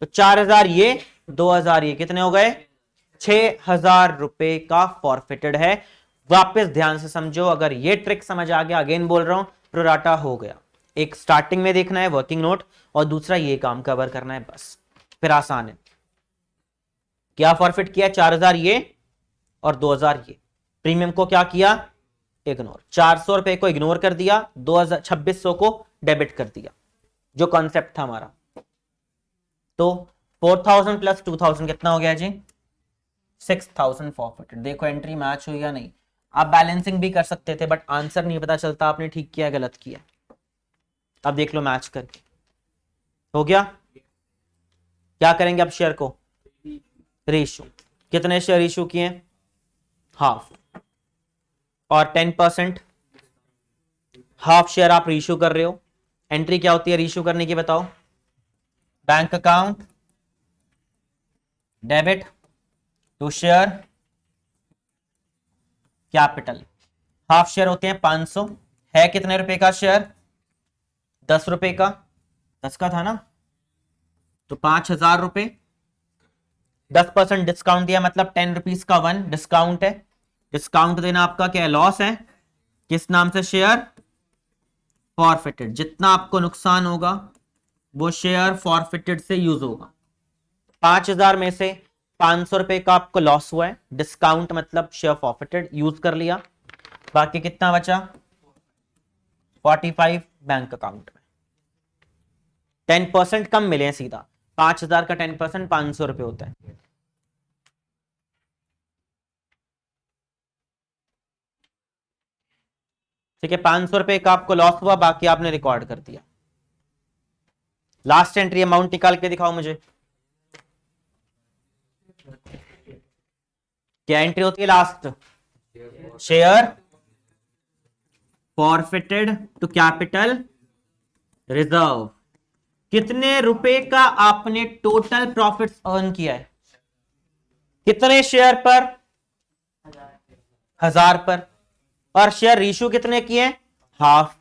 तो 4000 ये 2000 ये कितने हो गए, 6000 रुपए का फॉरफिटेड है। वापस ध्यान से समझो, अगर ये ट्रिक समझ आ गया, अगेन बोल रहा हूं प्रोराटा हो गया। एक स्टार्टिंग में देखना है वर्किंग नोट और दूसरा ये काम कवर करना है, बस फिर आसान है। क्या फॉरफिट किया, 4000 ये और 2000 ये। प्रीमियम को क्या किया, इग्नोर। 400 रुपए को इग्नोर कर दिया, 2600 को डेबिट कर दिया, जो कॉन्सेप्ट था हमारा। तो 4000 प्लस 2000 कितना हो गया जी, 6000 फॉरफिटेड। देखो एंट्री मैच हुई या नहीं। आप बैलेंसिंग भी कर सकते थे बट आंसर नहीं पता चलता आपने ठीक किया गलत किया। अब देख लो मैच करके हो गया। क्या करेंगे अब, शेयर को रेशियो, कितने शेयर इशू किए, हाफ, और 10% हाफ शेयर आप रीइश्यू कर रहे हो। एंट्री क्या होती है रीइश्यू करने की, बताओ। Bank account debit to share capital. Half share होते हैं 500, है कितने रुपए का शेयर, 10 रुपए का, 10 का था ना, तो 5000 रुपए। 10% डिस्काउंट दिया मतलब 10 रुपीज का 1 डिस्काउंट है। डिस्काउंट देना आपका क्या लॉस है, किस नाम से, शेयर फॉरफिटेड। जितना आपको नुकसान होगा वो शेयर फॉरफिटेड से यूज होगा। 5000 में से 500 रुपए का आपको लॉस हुआ है, डिस्काउंट मतलब शेयर फॉरफिटेड यूज कर लिया। बाकी कितना बचा, 45 बैंक अकाउंट में। 10% कम मिले हैं सीधा, 5000 का 10% 500 रुपए होता है। ठीक है, 500 रुपए का आपको लॉस हुआ, बाकी आपने रिकॉर्ड कर दिया। लास्ट एंट्री अमाउंट निकाल के दिखाओ मुझे, क्या एंट्री होती है last, share forfeited to capital reserve. कितने रुपए का आपने टोटल प्रॉफिट्स अर्न किया है? कितने शेयर पर? 1000 पर। और शेयर रेशियो कितने किए? हाफ।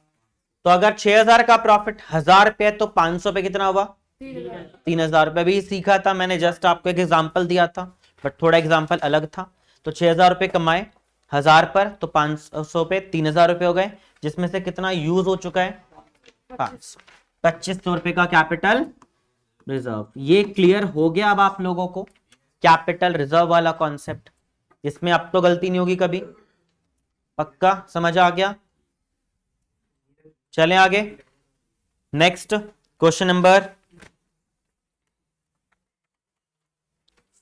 तो अगर 6000 का प्रॉफिट 1000 पे तो 500 पे कितना हुआ? 3000 रुपए। भी सीखा था मैंने, जस्ट आपको एक एग्जांपल दिया था, बट थोड़ा एग्जांपल अलग था। तो 6000 रुपए कमाए 1000 पर, तो 500 पे 3000 रुपए हो गए, जिसमें से कितना यूज हो चुका है? 500। 2500 रुपए का कैपिटल रिजर्व। ये क्लियर हो गया अब आप लोगों को कैपिटल रिजर्व वाला कॉन्सेप्ट? इसमें अब तो गलती नहीं होगी कभी, पक्का समझ आ गया? चलें आगे। Next question number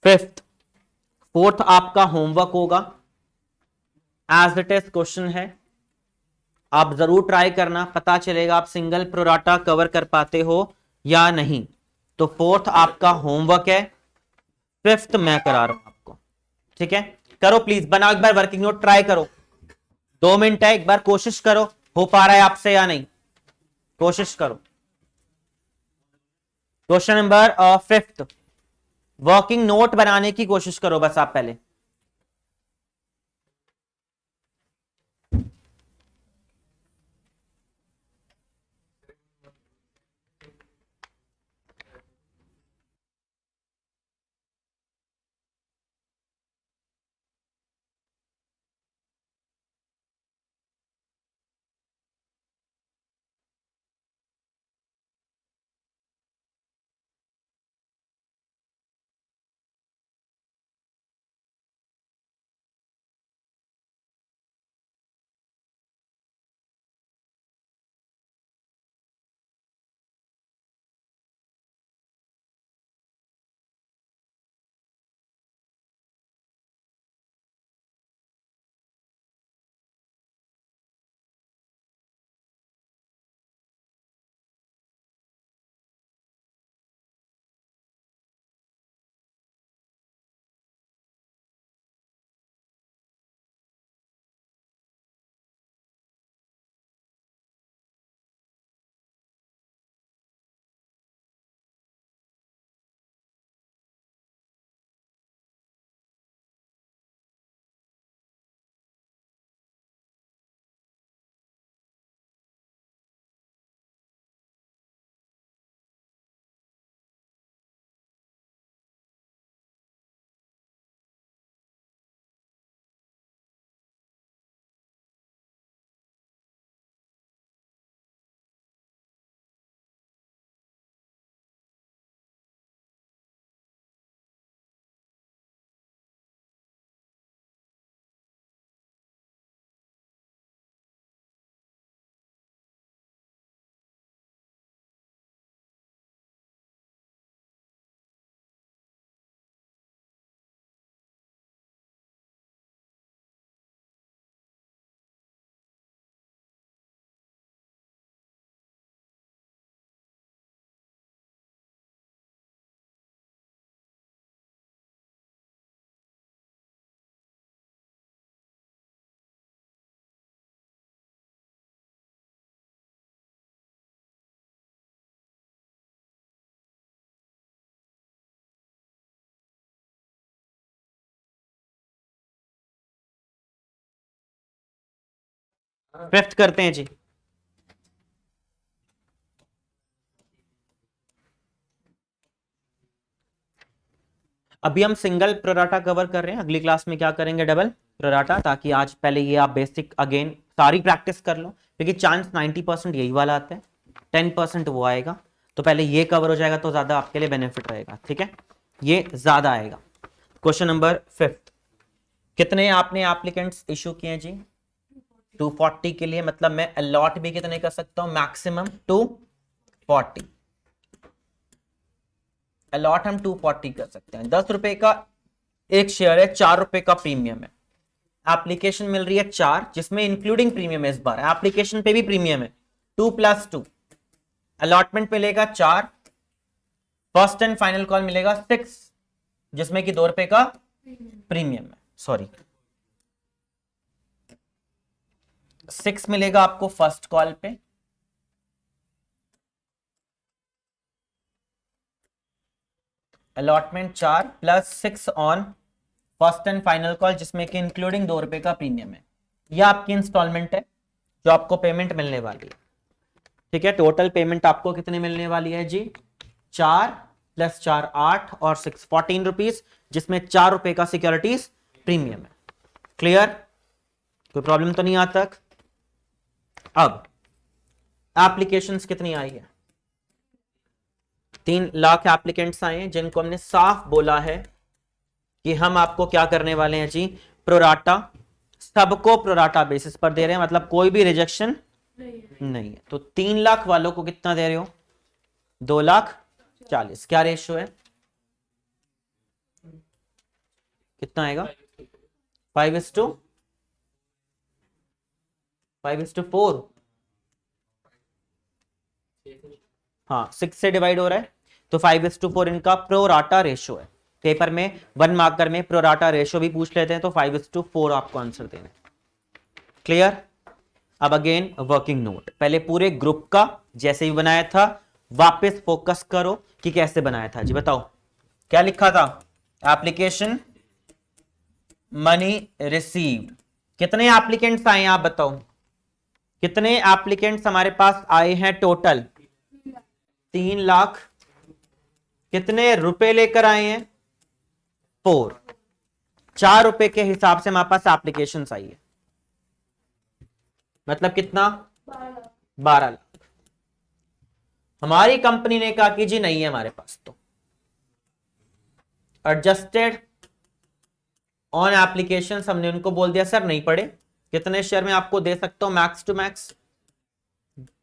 5th। 4th आपका होमवर्क होगा, एज इट इज क्वेश्चन है, आप जरूर ट्राई करना, पता चलेगा आप सिंगल प्रोराटा कवर कर पाते हो या नहीं। तो 4th आपका होमवर्क है, 5th मैं करा रहा हूं आपको, ठीक है? करो प्लीज, बनाओ एक बार वर्किंग नोट, ट्राई करो, 2 मिनट है, एक बार कोशिश करो, हो पा रहा है आपसे या नहीं, कोशिश करो। Question number 5th, working note बनाने की कोशिश करो बस आप पहले। फिफ्थ करते हैं जी। अभी हम सिंगल प्रोराटा कवर कर रहे हैं, अगली क्लास में क्या करेंगे? डबल प्रोराटा, ताकि आज पहले ये आप बेसिक अगेन सारी प्रैक्टिस कर लो, क्योंकि चांस 90% यही वाला आता है, 10% वो आएगा। तो पहले ये कवर हो जाएगा तो ज्यादा आपके लिए बेनिफिट रहेगा, ठीक है? ये ज्यादा आएगा। क्वेश्चन नंबर 5th, कितने आपने एप्लीकेंट्स इशू किए जी? 240 के लिए, मतलब मैं अलॉट भी कितने कर सकता हूं? मैक्सिमम 240। अलॉट हम 240 कर सकते हैं। 10 रुपए का एक शेयर है, 4 रुपए का प्रीमियम है। एप्लीकेशन मिल रही है 4, जिसमें इंक्लूडिंग प्रीमियम है। इस बार एप्लीकेशन पे भी प्रीमियम है, 2 + 2। अलॉटमेंट मिलेगा 4, फर्स्ट एंड फाइनल कॉल मिलेगा 6, जिसमें कि 2 रुपए का प्रीमियम है। सॉरी, 6 मिलेगा आपको फर्स्ट कॉल पे, allotment 4 plus 6 on first and final call, जिसमें कि इंक्लूडिंग 2 रुपए का प्रीमियम है। यह आपकी इंस्टॉलमेंट है जो आपको पेमेंट मिलने वाली है। ठीक है, टोटल पेमेंट आपको कितनी मिलने वाली है जी? 4 प्लस 4 8 और 6 14 रुपीज, जिसमें 4 रुपए का सिक्योरिटीज प्रीमियम है। क्लियर? कोई प्रॉब्लम तो नहीं आता तक? अब एप्लीकेशंस कितनी आई है? 3 लाख एप्लीकेंट्स आए हैं, जिनको हमने साफ बोला है कि हम आपको क्या करने वाले हैं जी? प्रोराटा, सबको प्रोराटा बेसिस पर दे रहे हैं, मतलब कोई भी रिजेक्शन नहीं है। तो 3 लाख वालों को कितना दे रहे हो? 2,40,000। क्या रेशियो है? कितना आएगा? 5:4। हाँ, 6 से डिवाइड हो रहा है, तो 5:4 इनका प्रोराटा रेशियो है। पेपर में 1 मार्कर में प्रोराटा रेशियो भी पूछ लेते हैं, तो 5:4 आपको आंसर देना है। क्लियर? अब अगेन वर्किंग नोट, पहले पूरे ग्रुप का जैसे ही बनाया था वापस फोकस करो कि कैसे बनाया था जी। बताओ क्या लिखा था? Application money received. कितने एप्लीकेंट्स आए हैं आप बताओ? कितने एप्लीकेंट्स हमारे पास आए हैं टोटल? 3 लाख। कितने रुपए लेकर आए हैं? 4। 4 रुपए के हिसाब से हमारे पास एप्लीकेशन आई है, मतलब कितना? 12 लाख। हमारी कंपनी ने कहा कि जी नहीं है हमारे पास, तो एडजस्टेड ऑन एप्लीकेशन हमने उनको बोल दिया सर नहीं पड़े। कितने शेयर में आपको दे सकता हूं मैक्स टू मैक्स?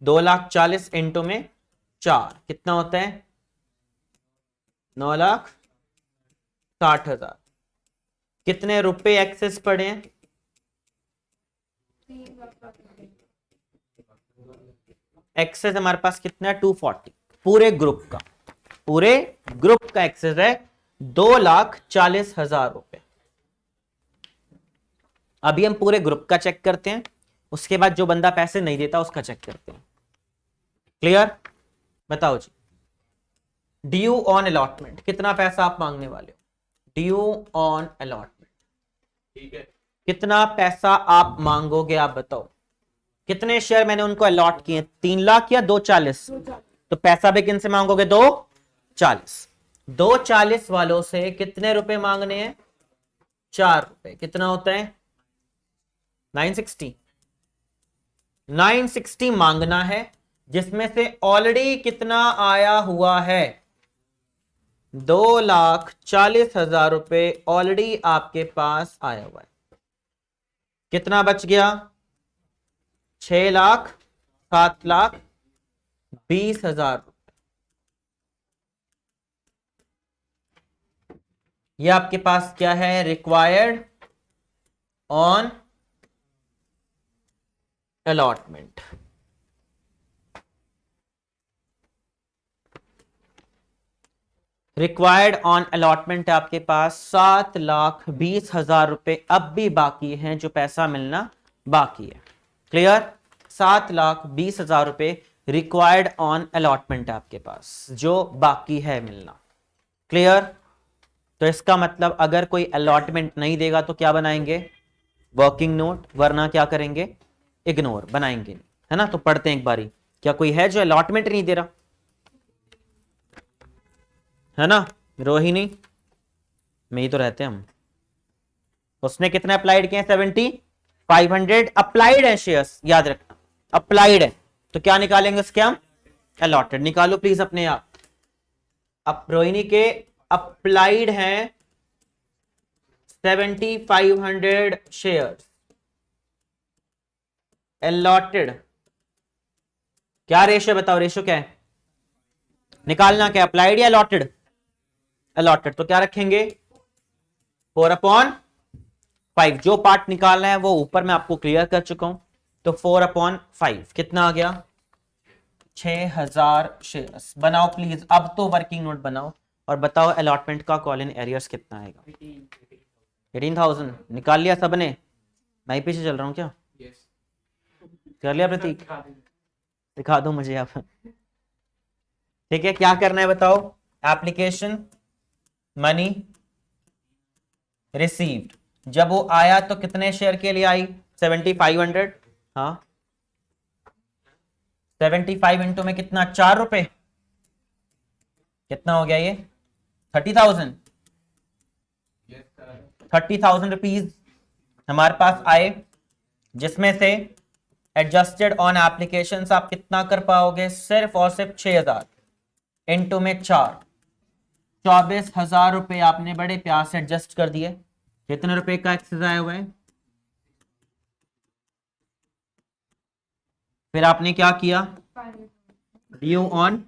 2,40,000 इंटू में 4 कितना होता है? 9,60,000। कितने रुपए एक्सेस पड़े हैं? एक्सेस हमारे पास कितना है? 240। पूरे ग्रुप का, पूरे ग्रुप का एक्सेस है 2,40,000 रुपए। अभी हम पूरे ग्रुप का चेक करते हैं, उसके बाद जो बंदा पैसे नहीं देता उसका चेक करते हैं। क्लियर? बताओ जी। ड्यू ऑन अलॉटमेंट कितना पैसा आप मांगने वाले हो? ड्यू ऑन अलॉटमेंट, ठीक है, कितना पैसा आप मांगोगे? आप बताओ कितने शेयर मैंने उनको अलॉट किए? 3 लाख या 2,40? तो पैसा भी किन से मांगोगे? 2,40। 2,40 वालों से कितने रुपए मांगने हैं? 4 रुपए। कितना होता है? 960। 960 मांगना है, जिसमें से ऑलरेडी कितना आया हुआ है? 2,40,000 रुपए ऑलरेडी आपके पास आया हुआ है। कितना बच गया? 6 लाख 7,20,000 रुपए। यह आपके पास क्या है? Required on allotment. Required on allotment आपके पास 7,20,000 रुपए अब भी बाकी हैं, जो पैसा मिलना बाकी है। क्लियर? 7,20,000 रुपए रिक्वायर्ड ऑन अलॉटमेंट आपके पास जो बाकी है मिलना। क्लियर? तो इसका मतलब अगर कोई अलॉटमेंट नहीं देगा तो क्या बनाएंगे? वर्किंग नोट, वरना क्या करेंगे? इग्नोर बनाएंगे, है ना? तो पढ़ते हैं एक बारी, क्या कोई है जो अलॉटमेंट नहीं दे रहा? है ना? रोहिणी में ही तो रहते हैं हम। उसने कितने अप्लाइड किए? 7,500 अप्लाइड है शेयर्स, याद रखना अप्लाइड है। तो क्या निकालेंगे उसके हम? अलॉटेड। निकालो प्लीज अपने आप। अब रोहिणी के अप्लाइड हैं 7,500 शेयर्स, अलॉटेड क्या रेशियो? बताओ रेशियो क्या है? निकालना क्या? अप्लाइड या अलॉटेड? अलॉटेड। तो क्या रखेंगे? 4/5। जो पार्ट निकालना है वो ऊपर मैं आपको क्लियर कर चुका हूं। तो 4/5 कितना आ गया? 6,000 शेयर्स। बनाओ प्लीज अब तो वर्किंग नोट बनाओ और बताओ अलॉटमेंट का कॉल इन एरियर्स कितना आएगा? 18,000 निकाल लिया सबने? मैं ही पीछे चल रहा हूं क्या? कर लिया प्रतीक? दिखा दो मुझे आप। ठीक है, क्या करना है बताओ? एप्लीकेशन मनी रिसीव्ड, जब वो आया तो कितने शेयर के लिए आई? 7500। हाँ, 75 इंटू में कितना? 4 रुपए। कितना हो गया ये? 30,000। 30,000 रुपीज हमारे पास आए, जिसमें से एडजस्टेड ऑन एप्लीकेशन आप कितना कर पाओगे? सिर्फ और सिर्फ 6,000 इंटू में 4, 24,000 रुपए आपने बड़े प्यार से एडजस्ट कर दिए। कितने रुपए का एक्सेस आया हुआ है? फिर आपने क्या किया? ड्यू ऑन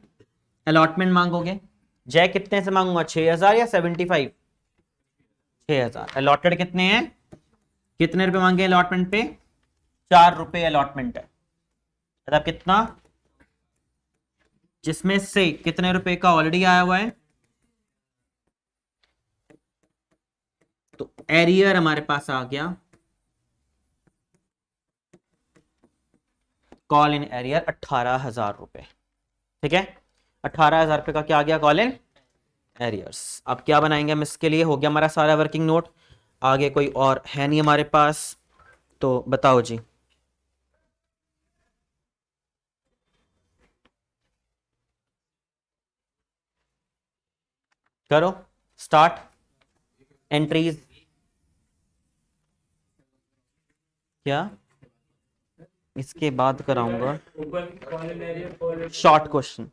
अलॉटमेंट मांगोगे। जय कितने से मांगूंगा? 6,000 या 75? 6,000। अलॉटेड कितने हैं? कितने रुपए मांगे अलॉटमेंट पे? 4 रुपए अलॉटमेंट है। मतलब कितना? जिसमें से कितने रुपए का ऑलरेडी आया हुआ है, तो एरियर हमारे पास आ गया, कॉल इन एरियर 18,000 रुपए। ठीक है, 18,000 रुपए का क्या आ गया? Call in arrears. अब क्या बनाएंगे हम इसके लिए? हो गया हमारा सारा वर्किंग नोट। आगे कोई और है नहीं हमारे पास, तो बताओ जी। करो स्टार्ट। एंट्रीज क्या इसके बाद कराऊंगा? शॉर्ट क्वेश्चन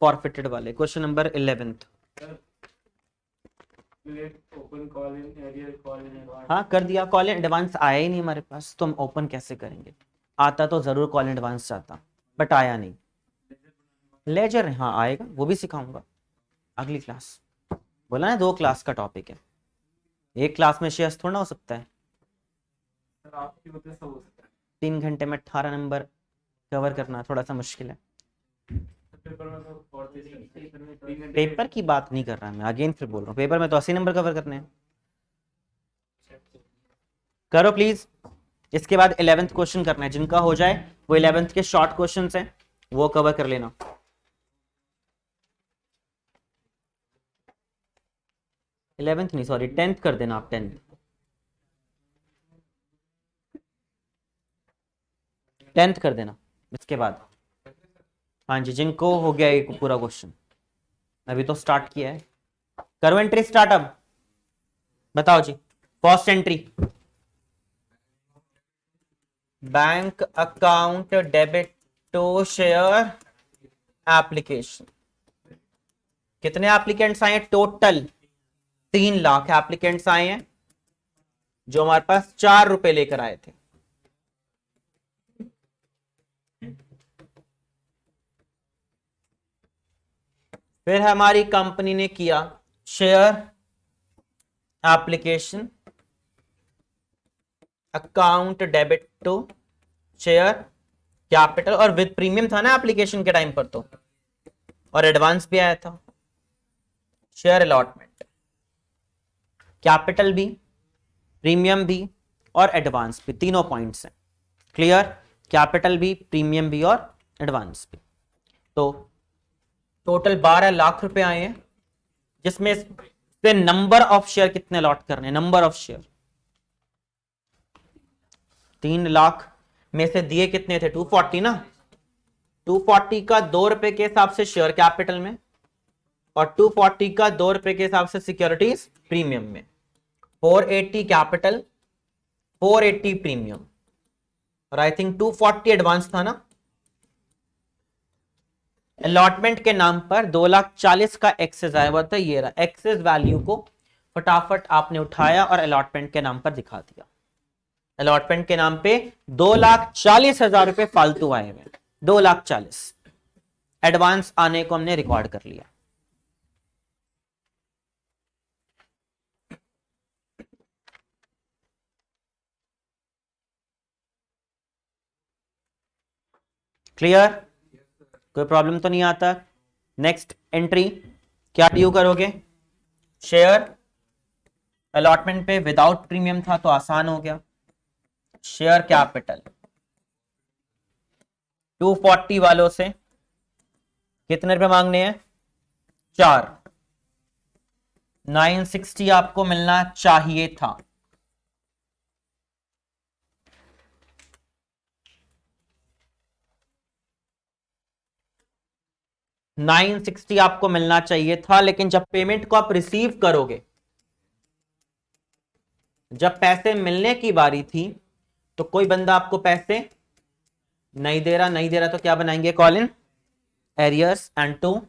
फॉरफिटेड वाले, क्वेश्चन नंबर 11th। हाँ कर दिया। कॉल इन एडवांस आया ही नहीं हमारे पास, तो हम ओपन कैसे करेंगे? आता तो जरूर कॉल इन एडवांस आता, बट आया नहीं। लेजर हाँ आएगा, वो भी सिखाऊंगा अगली क्लास। बोला ना 2 क्लास का टॉपिक है, एक क्लास में शेयर्स थोड़ा ना हो सकता है। 3 घंटे में 18 नंबर कवर करना थोड़ा सा मुश्किल है। पेपर की बात नहीं कर रहा मैं, अगेन फिर बोल रहा हूँ, पेपर में तो 80 नंबर कवर करने हैं। करो प्लीज। इसके बाद 11th क्वेश्चन करना है, जिनका हो जाए वो 11th के शॉर्ट क्वेश्चंस हैं वो कवर कर लेना। इलेवेंथ नहीं, सॉरी 10th कर देना आप। 10th कर देना इसके बाद। हाँ जी, जिनको हो गया एक पूरा क्वेश्चन, अभी तो स्टार्ट किया है। करो एंट्री स्टार्ट। अब बताओ जी। First entry, bank account debit to share application. कितने एप्लीकेंट्स आए टोटल? 3 लाख एप्लीकेंट्स आए हैं, जो हमारे पास 4 रुपए लेकर आए थे। फिर हमारी कंपनी ने किया share application account debit to share capital, और विद प्रीमियम था ना एप्लीकेशन के टाइम पर तो, और एडवांस भी आया था। शेयर अलॉटमेंट, कैपिटल भी, प्रीमियम भी और एडवांस भी, तीनों पॉइंट्स हैं। क्लियर? कैपिटल भी, प्रीमियम भी और एडवांस भी। तो टोटल 12 लाख रुपए आए हैं, जिसमें से नंबर ऑफ शेयर कितने अलॉट करने? नंबर ऑफ शेयर 3 लाख में से दिए कितने थे? 240 ना। 240 का 2 रुपए के हिसाब से शेयर कैपिटल में, और 240 का 2 रुपए के हिसाब से सिक्योरिटीज प्रीमियम में। 480 कैपिटल, 480 प्रीमियम, और आई थिंक 240 एडवांस था ना। अलॉटमेंट के नाम पर 2,40,000 का एक्सेस आया हुआ था। ये रहा एक्सेस वैल्यू, को फटाफट आपने उठाया और अलॉटमेंट के नाम पर दिखा दिया। अलॉटमेंट के नाम पे 2,40,000 रुपए फालतू आए हुए, 2,40,000 एडवांस आने को हमने रिकॉर्ड कर लिया। क्लियर? कोई प्रॉब्लम तो नहीं आता? नेक्स्ट एंट्री क्या ड्यू करोगे? शेयर अलॉटमेंट पे विदाउट प्रीमियम था तो आसान हो गया। शेयर कैपिटल 240 वालों से कितने रुपए मांगने हैं? 4। 960 आपको मिलना चाहिए था। $960 आपको मिलना चाहिए था, लेकिन जब पेमेंट को आप रिसीव करोगे, जब पैसे मिलने की बारी थी, तो कोई बंदा आपको पैसे नहीं दे रहा, तो क्या बनाएंगे? Call in arrears and to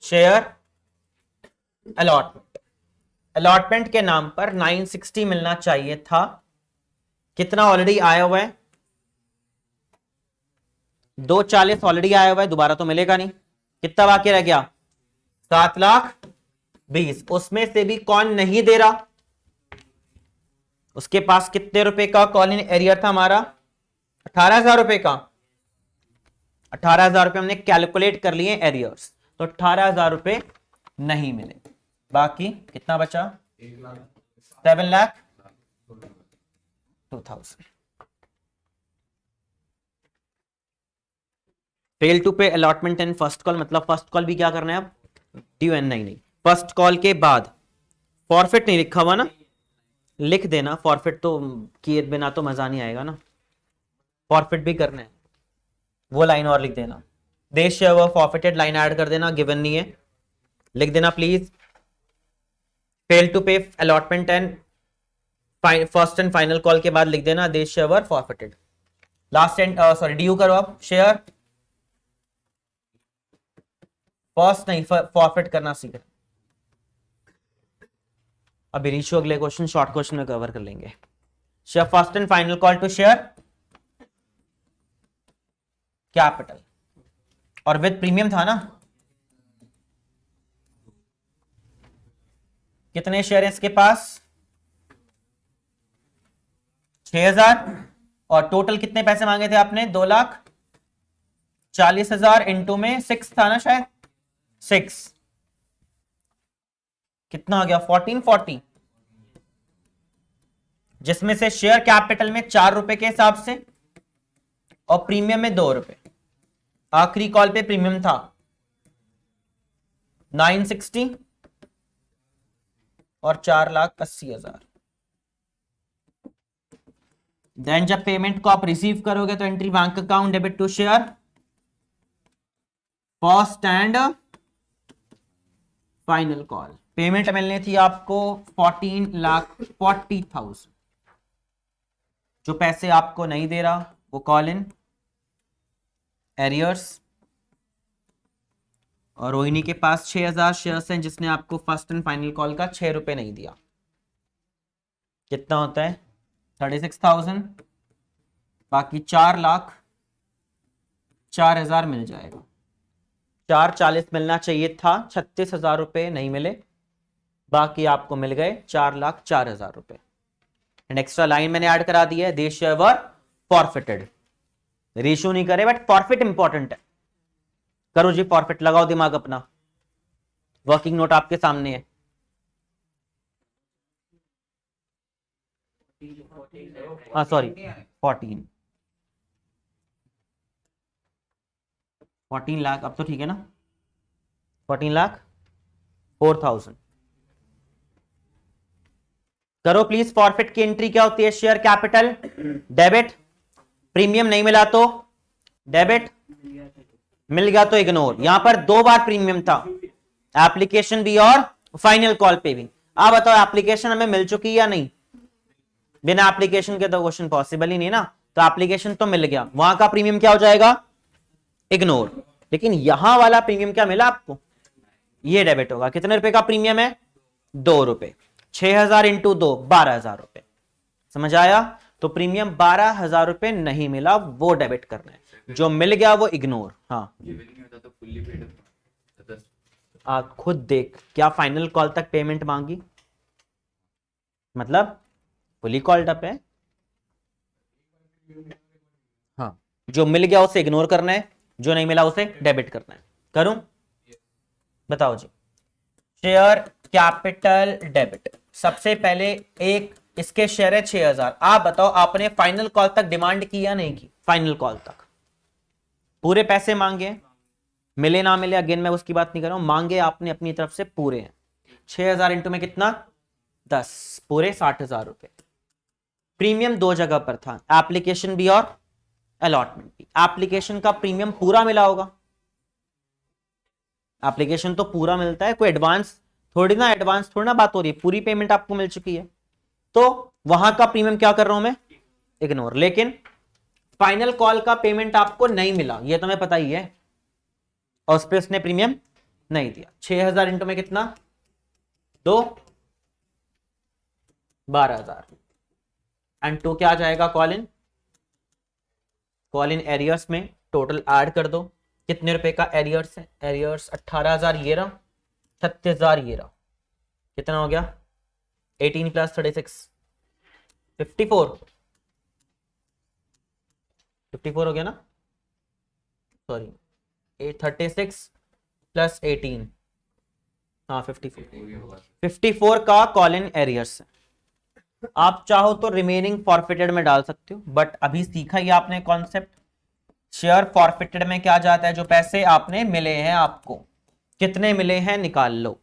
share allotment. Allotment के नाम पर 960 मिलना चाहिए था। कितना ऑलरेडी आया हुआ है? 240 ऑलरेडी आया हुआ है, दोबारा तो मिलेगा नहीं। कितना बाकी रह गया? 7,20,000। उसमें से भी कौन नहीं दे रहा? उसके पास कितने रुपए का कॉल इन एरियर था हमारा? 18,000 रुपए का। 18,000 रुपए हमने कैलकुलेट कर लिए एरियर्स, तो 18,000 रुपए नहीं मिले। बाकी कितना बचा? 7,02,000। फेल टू पे अलॉटमेंट एंड फर्स्ट कॉल, मतलब फर्स्ट कॉल भी क्या करना है अब? ड्यू एंड नहीं, फर्स्ट कॉल के बाद फॉरफिट नहीं लिखा हुआ ना, लिख देना। फॉरफिट तो किए बिना तो मजा नहीं आएगा ना, फॉरफिट भी करना है। वो लाइन और लिख देना, देश फॉरफिटेड लाइन ऐड कर देना, गिवन नहीं है, लिख देना प्लीज। फेल टू पे allotment and first and final call के बाद लिख देना देश share forfeited. Last and sorry due करो आप, शेयर फर्स्ट नहीं फॉरफिट करना सीख। अभी रीशो अगले क्वेश्चन शॉर्ट क्वेश्चन में कवर कर लेंगे। Share first and final call to share capital, और विद प्रीमियम था ना। कितने शेयर है इसके पास? 6,000। और टोटल कितने पैसे मांगे थे आपने? 2,40,000 इंटू में 6 था ना शायद, 6 कितना आ गया? 1440, जिसमें से शेयर कैपिटल में 4 रुपए के हिसाब से और प्रीमियम में 2 रुपए। आखिरी कॉल पे प्रीमियम था 960 और 4,80,000। देन जब पेमेंट को आप रिसीव करोगे तो entry bank account debit to share first and final call. Payment मिलनी थी आपको 14,40,000। जो पैसे आपको नहीं दे रहा वो कॉल इन एरियर्स, और रोहिणी के पास 6,000 शेयर्स हैं जिसने आपको फर्स्ट एंड फाइनल कॉल का 6 रुपए नहीं दिया। कितना होता है? 36,000। बाकी 4,04,000 मिल जाएगा। 4,40,000 मिलना चाहिए था, 36,000 रुपए नहीं मिले, बाकी आपको मिल गए 4,04,000 रुपए। एंड एक्स्ट्रा लाइन मैंने ऐड करा दी है, देश शेयर वर फॉरफिटेड। रेशियो नहीं करे बट फॉरफिट इंपॉर्टेंट है। करो जी फॉरफिट, लगाओ दिमाग अपना, वर्किंग नोट आपके सामने है। हाँ सॉरी 14 लाख, अब तो ठीक है ना? 14,04,000 करो प्लीज। फॉरफिट की एंट्री क्या होती है? शेयर कैपिटल डेबिट, प्रीमियम नहीं मिला तो डेबिट, मिल गया तो इग्नोर। यहां पर 2 बार प्रीमियम था, एप्लीकेशन भी और फाइनल कॉल पे भी। आप बताओ एप्लीकेशन हमें मिल चुकी या नहीं? बिना एप्लीकेशन के तो क्वेश्चन पॉसिबल ही नहीं ना। तो एप्लीकेशन तो मिल गया, वहां का प्रीमियम क्या हो जाएगा? इग्नोर। लेकिन यहां वाला प्रीमियम क्या मिला आपको? ये डेबिट होगा। कितने रुपए का प्रीमियम है? 2 रुपए। 6,000 इंटू 2 12,000 रुपए। समझ आया? तो प्रीमियम 12,000 रुपए नहीं मिला, वो डेबिट करना है। जो मिल गया वो इग्नोर। हाँ आप खुद देख, क्या फाइनल कॉल तक पेमेंट मांगी? मतलब फुली कॉल्ड अप है। हाँ जो मिल गया उसे इग्नोर करना है, जो नहीं मिला उसे डेबिट करना है। करूं? बताओ जी। शेयर कैपिटल डेबिट, सबसे पहले एक इसके शेयर है 6000। आप बताओ आपने फाइनल कॉल तक डिमांड की या नहीं की? फाइनल कॉल तक पूरे पैसे मांगे, मिले ना मिले अगेन मैं उसकी बात नहीं कर रहा हूं, मांगे आपने अपनी तरफ से पूरे हैं। 6000 इंटू में कितना? 10, पूरे 60,000 रुपए। प्रीमियम दो जगह पर था, एप्लीकेशन भी और अलॉटमेंट भी। एप्लीकेशन का प्रीमियम पूरा मिला होगा, एप्लीकेशन तो पूरा मिलता है, कोई एडवांस थोड़ी ना, एडवांस थोड़ी ना बात हो रही है, पूरी पेमेंट आपको मिल चुकी है, तो वहां का प्रीमियम क्या कर रहा हूं मैं? इग्नोर। लेकिन फाइनल कॉल का पेमेंट आपको नहीं मिला, ये तो मैं पता ही है, और उस पर उसने प्रीमियम नहीं दिया। 6000 इंटू में कितना? 2, 12,000 एंड 2 क्या आ जाएगा? कॉल इन एरियर्स में टोटल ऐड कर दो। कितने रुपए का एरियर्स है? एरियर्स 18,000 ये रहा, 36,000 ये रहा, कितना हो गया? 18 प्लस 36 54 हो गया ना, सॉरी 36 प्लस 18, हाँ 54 का कॉल इन एरियर्स है। आप चाहो तो रिमेनिंग फॉरफिटेड में डाल सकते हो, बट अभी सीखा ही आपने कॉन्सेप्ट। शेयर फॉरफिटेड में क्या जाता है? जो पैसे आपने मिले हैं, आपको कितने मिले हैं निकाल लो।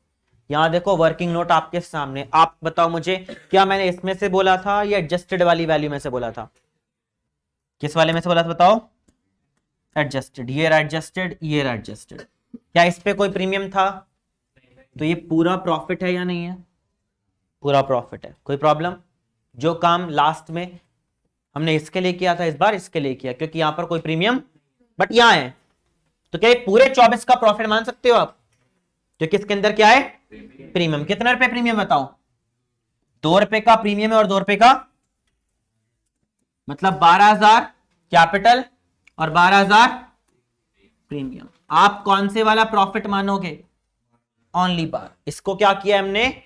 यहां देखो वर्किंग नोट आपके सामने, आप बताओ मुझे, क्या मैंने इसमें से बोला था या एडजस्टेड वाली वैल्यू में से बोला था? किस वाले में से बोला था बताओ? एडजस्टेड। ये एडजस्टेड, ये एडजस्टेड। क्या इस पे कोई प्रीमियम था? तो ये पूरा प्रॉफिट है या नहीं है? पूरा प्रॉफिट है। कोई प्रॉब्लम? जो काम लास्ट में हमने इसके लिए किया था, इस बार इसके लिए किया, क्योंकि यहां पर कोई प्रीमियम बट यहां है, तो क्या पूरे 24 का प्रॉफिट मान सकते हो आप? क्योंकि इसके अंदर क्या है? प्रीमियम। कितना रुपए प्रीमियम बताओ? 2 रुपए का प्रीमियम है और 2 रुपए का, मतलब 12,000 कैपिटल और 12,000 प्रीमियम। आप कौन से वाला प्रॉफिट मानोगे? ओनली बार। इसको क्या किया हमने?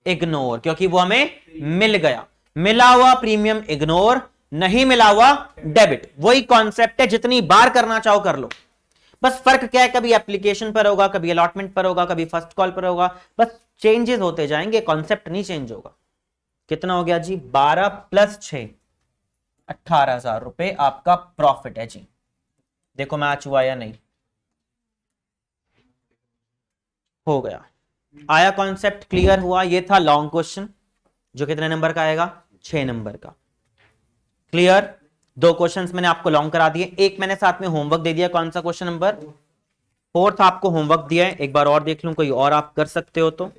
इग्नोर, क्योंकि वो हमें मिल गया। मिला हुआ प्रीमियम इग्नोर, नहीं मिला हुआ डेबिट। वही कॉन्सेप्ट है, जितनी बार करना चाहो कर लो। बस फर्क क्या है, कभी एप्लीकेशन पर होगा, कभी अलॉटमेंट पर होगा, कभी फर्स्ट कॉल पर होगा, बस चेंजेस होते जाएंगे, कॉन्सेप्ट नहीं चेंज होगा। कितना हो गया जी? 12 प्लस 6 18,000 रुपए आपका प्रॉफिट है जी। देखो मैच हुआ या नहीं? हो गया। आया कॉन्सेप्ट? क्लियर हुआ? ये था लॉन्ग क्वेश्चन, जो कितने नंबर का आएगा? 6 नंबर का। क्लियर? 2 क्वेश्चंस मैंने आपको लॉन्ग करा दिए, एक मैंने साथ में होमवर्क दे दिया। कौन सा? क्वेश्चन नंबर 4 आपको होमवर्क दिया है, एक बार और देख लूं कोई और आप कर सकते हो तो।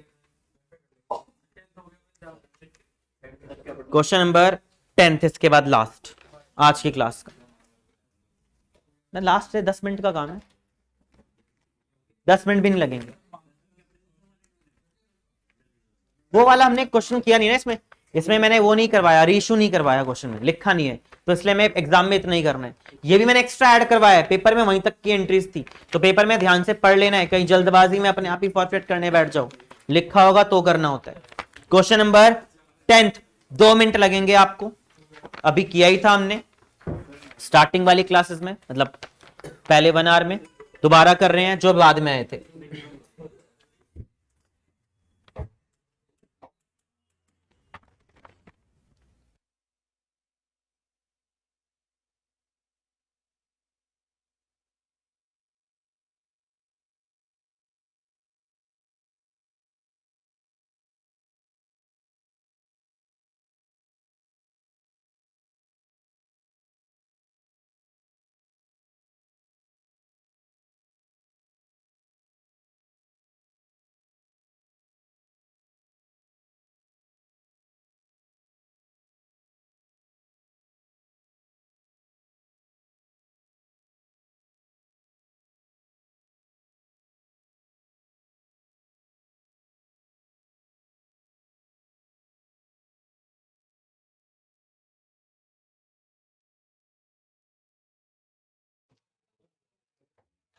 क्वेश्चन नंबर 10 इसके बाद लास्ट आज की क्लास का। ना लास्ट से 10 मिनट का काम है, 10 मिनट भी नहीं लगेंगे। वो वाला हमने क्वेश्चन किया नहीं ना इसमें, इसमें मैंने वो नहीं करवाया, रीइश्यू नहीं करवाया, क्वेश्चन में लिखा नहीं है, तो इसलिए मैं एग्जाम में इतना ही करना है। ये भी मैंने एक्स्ट्रा ऐड करवाया है, पेपर में वहीं तक की एंट्रीज थी, तो पेपर में ध्यान से पढ़ लेना है, कहीं जल्दबाजी में अपने आप ही फॉरफिट करने बैठ जाओ। लिखा होगा तो करना होता है। क्वेश्चन नंबर 10 2 मिनट लगेंगे आपको, अभी किया ही था हमने स्टार्टिंग वाली क्लासेस में, मतलब पहले 1 आवर में। दोबारा कर रहे हैं जो बाद में आए थे।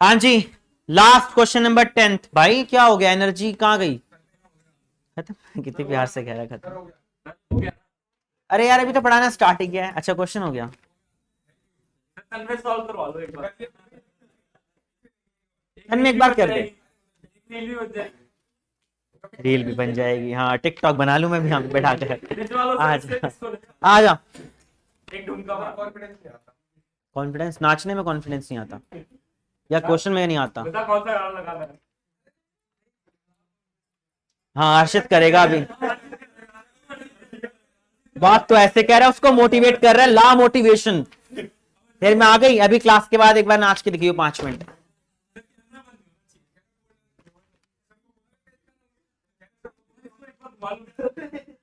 हाँ जी, लास्ट क्वेश्चन नंबर 10। भाई क्या हो गया, एनर्जी कहाँ गई? खत्म? कितने प्यार से कह रहा है खत्म। अरे यार अभी तो पढ़ाना स्टार्ट ही किया है। अच्छा क्वेश्चन हो गया, कल में सॉल्व करवा लो एक बार, में एक बार कर दे। भी बच जाएगी। रील भी बन जाएगी, हाँ टिकटॉक बना लूं मैं भी, हम बैठा कर। रिच वालों से आज किसको लेना? आ जा। एक ढूंढता हूँ। कॉन्फिडेंस नहीं आता। कॉन्फिडेंस, नाचने में कॉन्फिडेंस नहीं आता या क्वेश्चन में नहीं आता? बता कौन सा गाना लगाना है? हाँ हर्षित करेगा अभी। बात तो ऐसे कह रहा है, उसको मोटिवेट कर रहा है, ला मोटिवेशन। फिर मैं आ गई, अभी क्लास के बाद एक बार नाच के दिखियो 5 मिनट।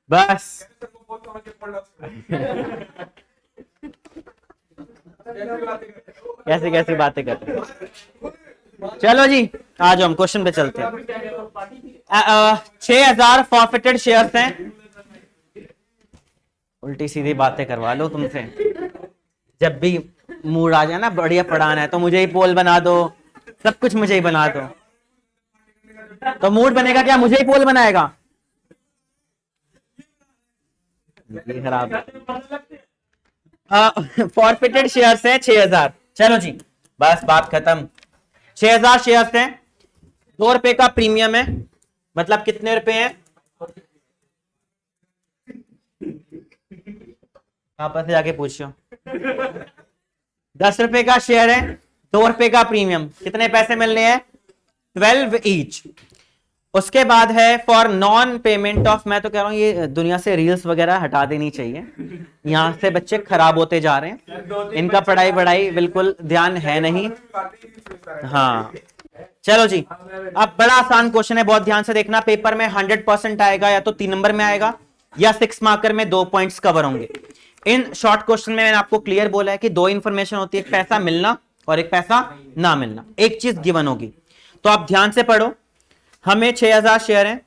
बस सबको बहुत समझ के पढ़ लो। ऐसी बातें करते हो। कैसे कैसी बातें करते हैं। चलो जी आ जाओ, हम क्वेश्चन पे चलते हैं। 6000 फॉरफिटेड शेयर्स हैं। उल्टी सीधी बातें करवा लो तुमसे। जब भी मूड आ जाए ना बढ़िया पढ़ाना है तो मुझे ही पोल बना दो, सब कुछ मुझे ही बना दो। तो मूड बनेगा क्या, मुझे ही पोल बनाएगा? ये खराब। फॉरफिटेड शेयर्स है 6000। चलो जी बस बात खत्म। 6000 शेयर्स हैं, 2 रुपए का प्रीमियम है, मतलब कितने रुपए हैं? आपस से जाके पूछो। 10 रुपए का शेयर है, 2 रुपए का प्रीमियम, कितने पैसे मिलने हैं? 12 ईच। उसके बाद है फॉर नॉन पेमेंट ऑफ, मैं तो कह रहा हूं ये दुनिया से रील्स वगैरह हटा देनी चाहिए, यहां से बच्चे खराब होते जा रहे हैं, इनका पढ़ाई बिल्कुल ध्यान है नहीं। हाँ चलो जी, अब बड़ा आसान क्वेश्चन है, बहुत ध्यान से देखना। पेपर में 100% आएगा, या तो 3 नंबर में आएगा या 6 मार्कर में 2 पॉइंट्स कवर होंगे। इन शॉर्ट क्वेश्चन में मैंने आपको क्लियर बोला है कि 2 इंफॉर्मेशन होती है, एक पैसा मिलना और एक पैसा ना मिलना, एक चीज गिवन होगी। तो आप ध्यान से पढ़ो। हमें 6000 शेयर है,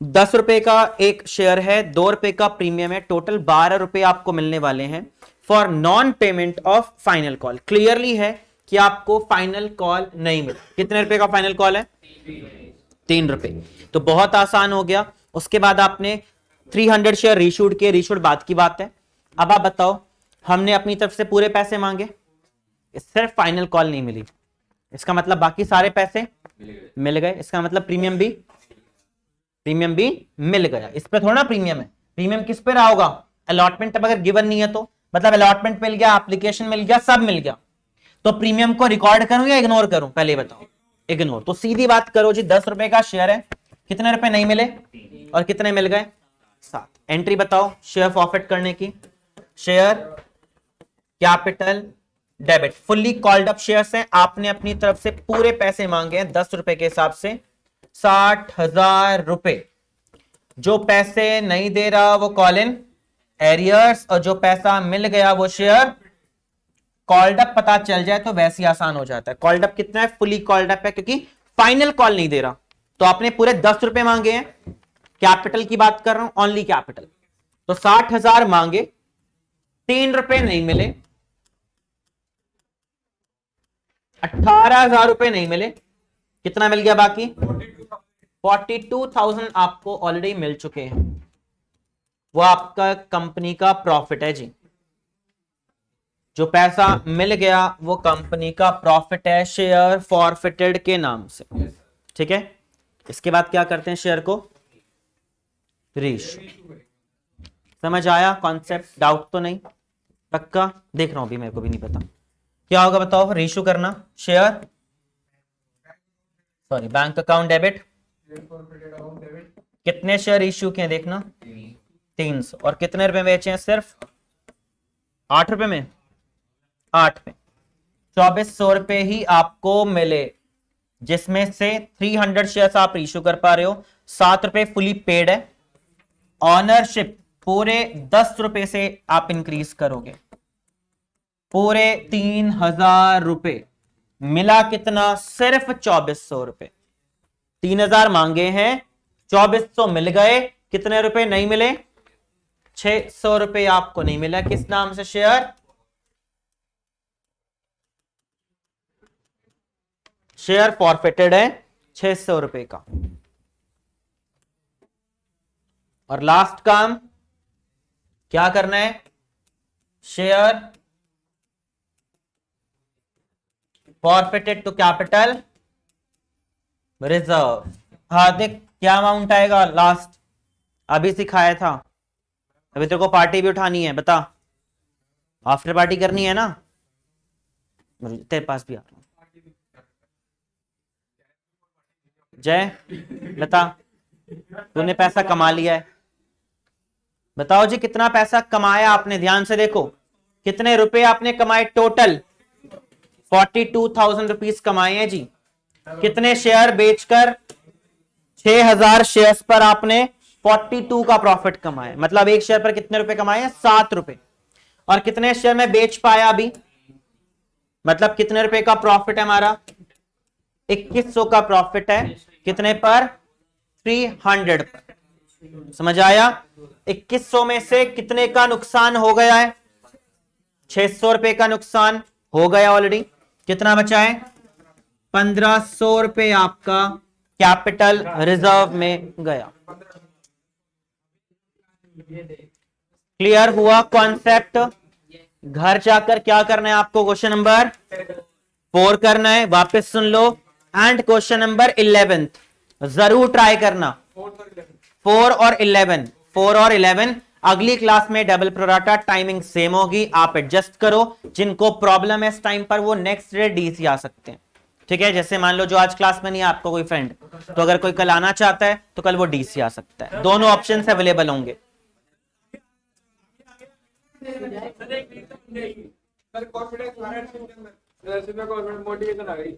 10 रुपए का एक शेयर है, 2 रुपए का प्रीमियम है, टोटल 12 रुपए आपको मिलने वाले हैं for non payment of final call. Clearly है कि आपको फाइनल कॉल नहीं मिला। कितने रुपए का फाइनल कॉल है? 3 रुपए। तो बहुत आसान हो गया। उसके बाद आपने 300 शेयर रीशूड किए, रीशूड बाद की बात है। अब आप बताओ, हमने अपनी तरफ से पूरे पैसे मांगे, सिर्फ फाइनल कॉल नहीं मिली, इसका मतलब बाकी सारे पैसे मिल गए। इसका मतलब प्रीमियम भी मिल गया। इस पे थोड़ा ना प्रीमियम है, प्रीमियम किस पे रहा होगा? अलॉटमेंट। अब अगर गिवन नहीं है तो मतलब अलॉटमेंट मिल गया, एप्लीकेशन मिल गया, सब मिल गया, तो प्रीमियम को रिकॉर्ड करूं या इग्नोर करूं? पहले बताओ। इग्नोर। तो सीधी बात करो जी, 10 रुपए का शेयर है, कितने रुपए नहीं मिले और कितने मिल गए? 7। एंट्री बताओ शेयर फॉरफिट करने की। Share capital debit, fully called up shares हैं, आपने अपनी तरफ से पूरे पैसे मांगे हैं 10 रुपए के हिसाब से, 60,000 रुपए। जो पैसे नहीं दे रहा वो कॉल इन एरियर्स, और जो पैसा मिल गया वो शेयर कॉल्ड अप। पता चल जाए तो वैसे ही आसान हो जाता है। कॉल्ड अप कितना है? फुली कॉल्ड अप है, क्योंकि फाइनल कॉल नहीं दे रहा। तो आपने पूरे 10 रुपए मांगे हैं, कैपिटल की बात कर रहा हूं, ओनली कैपिटल। तो 60,000 मांगे, 3 रुपए नहीं मिले, 18,000 रुपए नहीं मिले, कितना मिल गया बाकी? 42,000 आपको ऑलरेडी मिल चुके हैं। वो आपका कंपनी का प्रॉफिट है जी। जो पैसा मिल गया वो कंपनी का प्रॉफिट है, शेयर फॉरफिटेड के नाम से। ठीक है, इसके बाद क्या करते हैं? शेयर को रीइश्यू। समझ आया कॉन्सेप्ट? डाउट तो नहीं? पक्का? देख रहा हूं, अभी मेरे को भी नहीं पता क्या होगा, बताओ। रीइश्यू करना share, sorry bank account debit. कितने शेयर इश्यू किए देखना? 300। और कितने रुपए बेचे हैं? सिर्फ 8 रुपए में, 8 में 2400 रुपए ही आपको मिले, जिसमें से 300 शेयर्स आप इश्यू कर पा रहे हो, 7 रुपए फुली पेड है। ऑनरशिप पूरे 10 रुपए से आप इंक्रीज करोगे, पूरे 3000 रुपए। मिला कितना? सिर्फ 2400 रुपए। 3000 मांगे हैं, 2400 मिल गए, कितने रुपए नहीं मिले? 600 रुपए आपको नहीं मिला। किस नाम से शेयर? शेयर फॉरफिटेड है 600 रुपए का। और लास्ट काम क्या करना है? Share forfeited to capital reserve. Hardik क्या अमाउंट आएगा लास्ट? अभी सिखाया था, अभी तेरे को पार्टी भी उठानी है, बता। आफ्टर पार्टी करनी है ना, तेरे पास भी आ रहा हूं। जय, बता, तूने पैसा कमा लिया है, बताओ जी कितना पैसा कमाया आपने, ध्यान से देखो कितने रुपए आपने कमाए टोटल। 42,000 रुपीज कमाए हैं जी। कितने शेयर बेचकर? 6,000 शेयर्स पर आपने 42 का प्रॉफिट कमाया, मतलब एक शेयर पर कितने रुपए कमाए हैं? 7 रुपए। और कितने शेयर में बेच पाया अभी, मतलब कितने रुपए का प्रॉफिट है हमारा? 2100 का प्रॉफिट है। कितने पर? 300 पर। समझ आया? 2100 में से कितने का नुकसान हो गया है? 600 रुपए का नुकसान हो गया ऑलरेडी। कितना बचा है? 1500 रुपए आपका कैपिटल रिजर्व में गया। क्लियर हुआ कॉन्सेप्ट? घर जाकर क्या करना है आपको? क्वेश्चन नंबर 4 करना है, वापस सुन लो। एंड क्वेश्चन नंबर 11 जरूर ट्राई करना। 4 और 11 अगली क्लास में डबल प्रोराटा टाइमिंग सेम होगी, आप एडजस्ट करो। जिनको प्रॉब्लम है इस टाइम पर वो नेक्स्ट डे डीसी आ सकते हैं, ठीक है। जैसे मान लो जो आज क्लास में नहीं है आपको कोई फ्रेंड, तो अगर कोई कल आना चाहता है तो कल वो डीसी आ सकता है। दोनों ऑप्शंस अवेलेबल होंगे। सर कॉन्फिडेंस मोटिवेशन आ गई।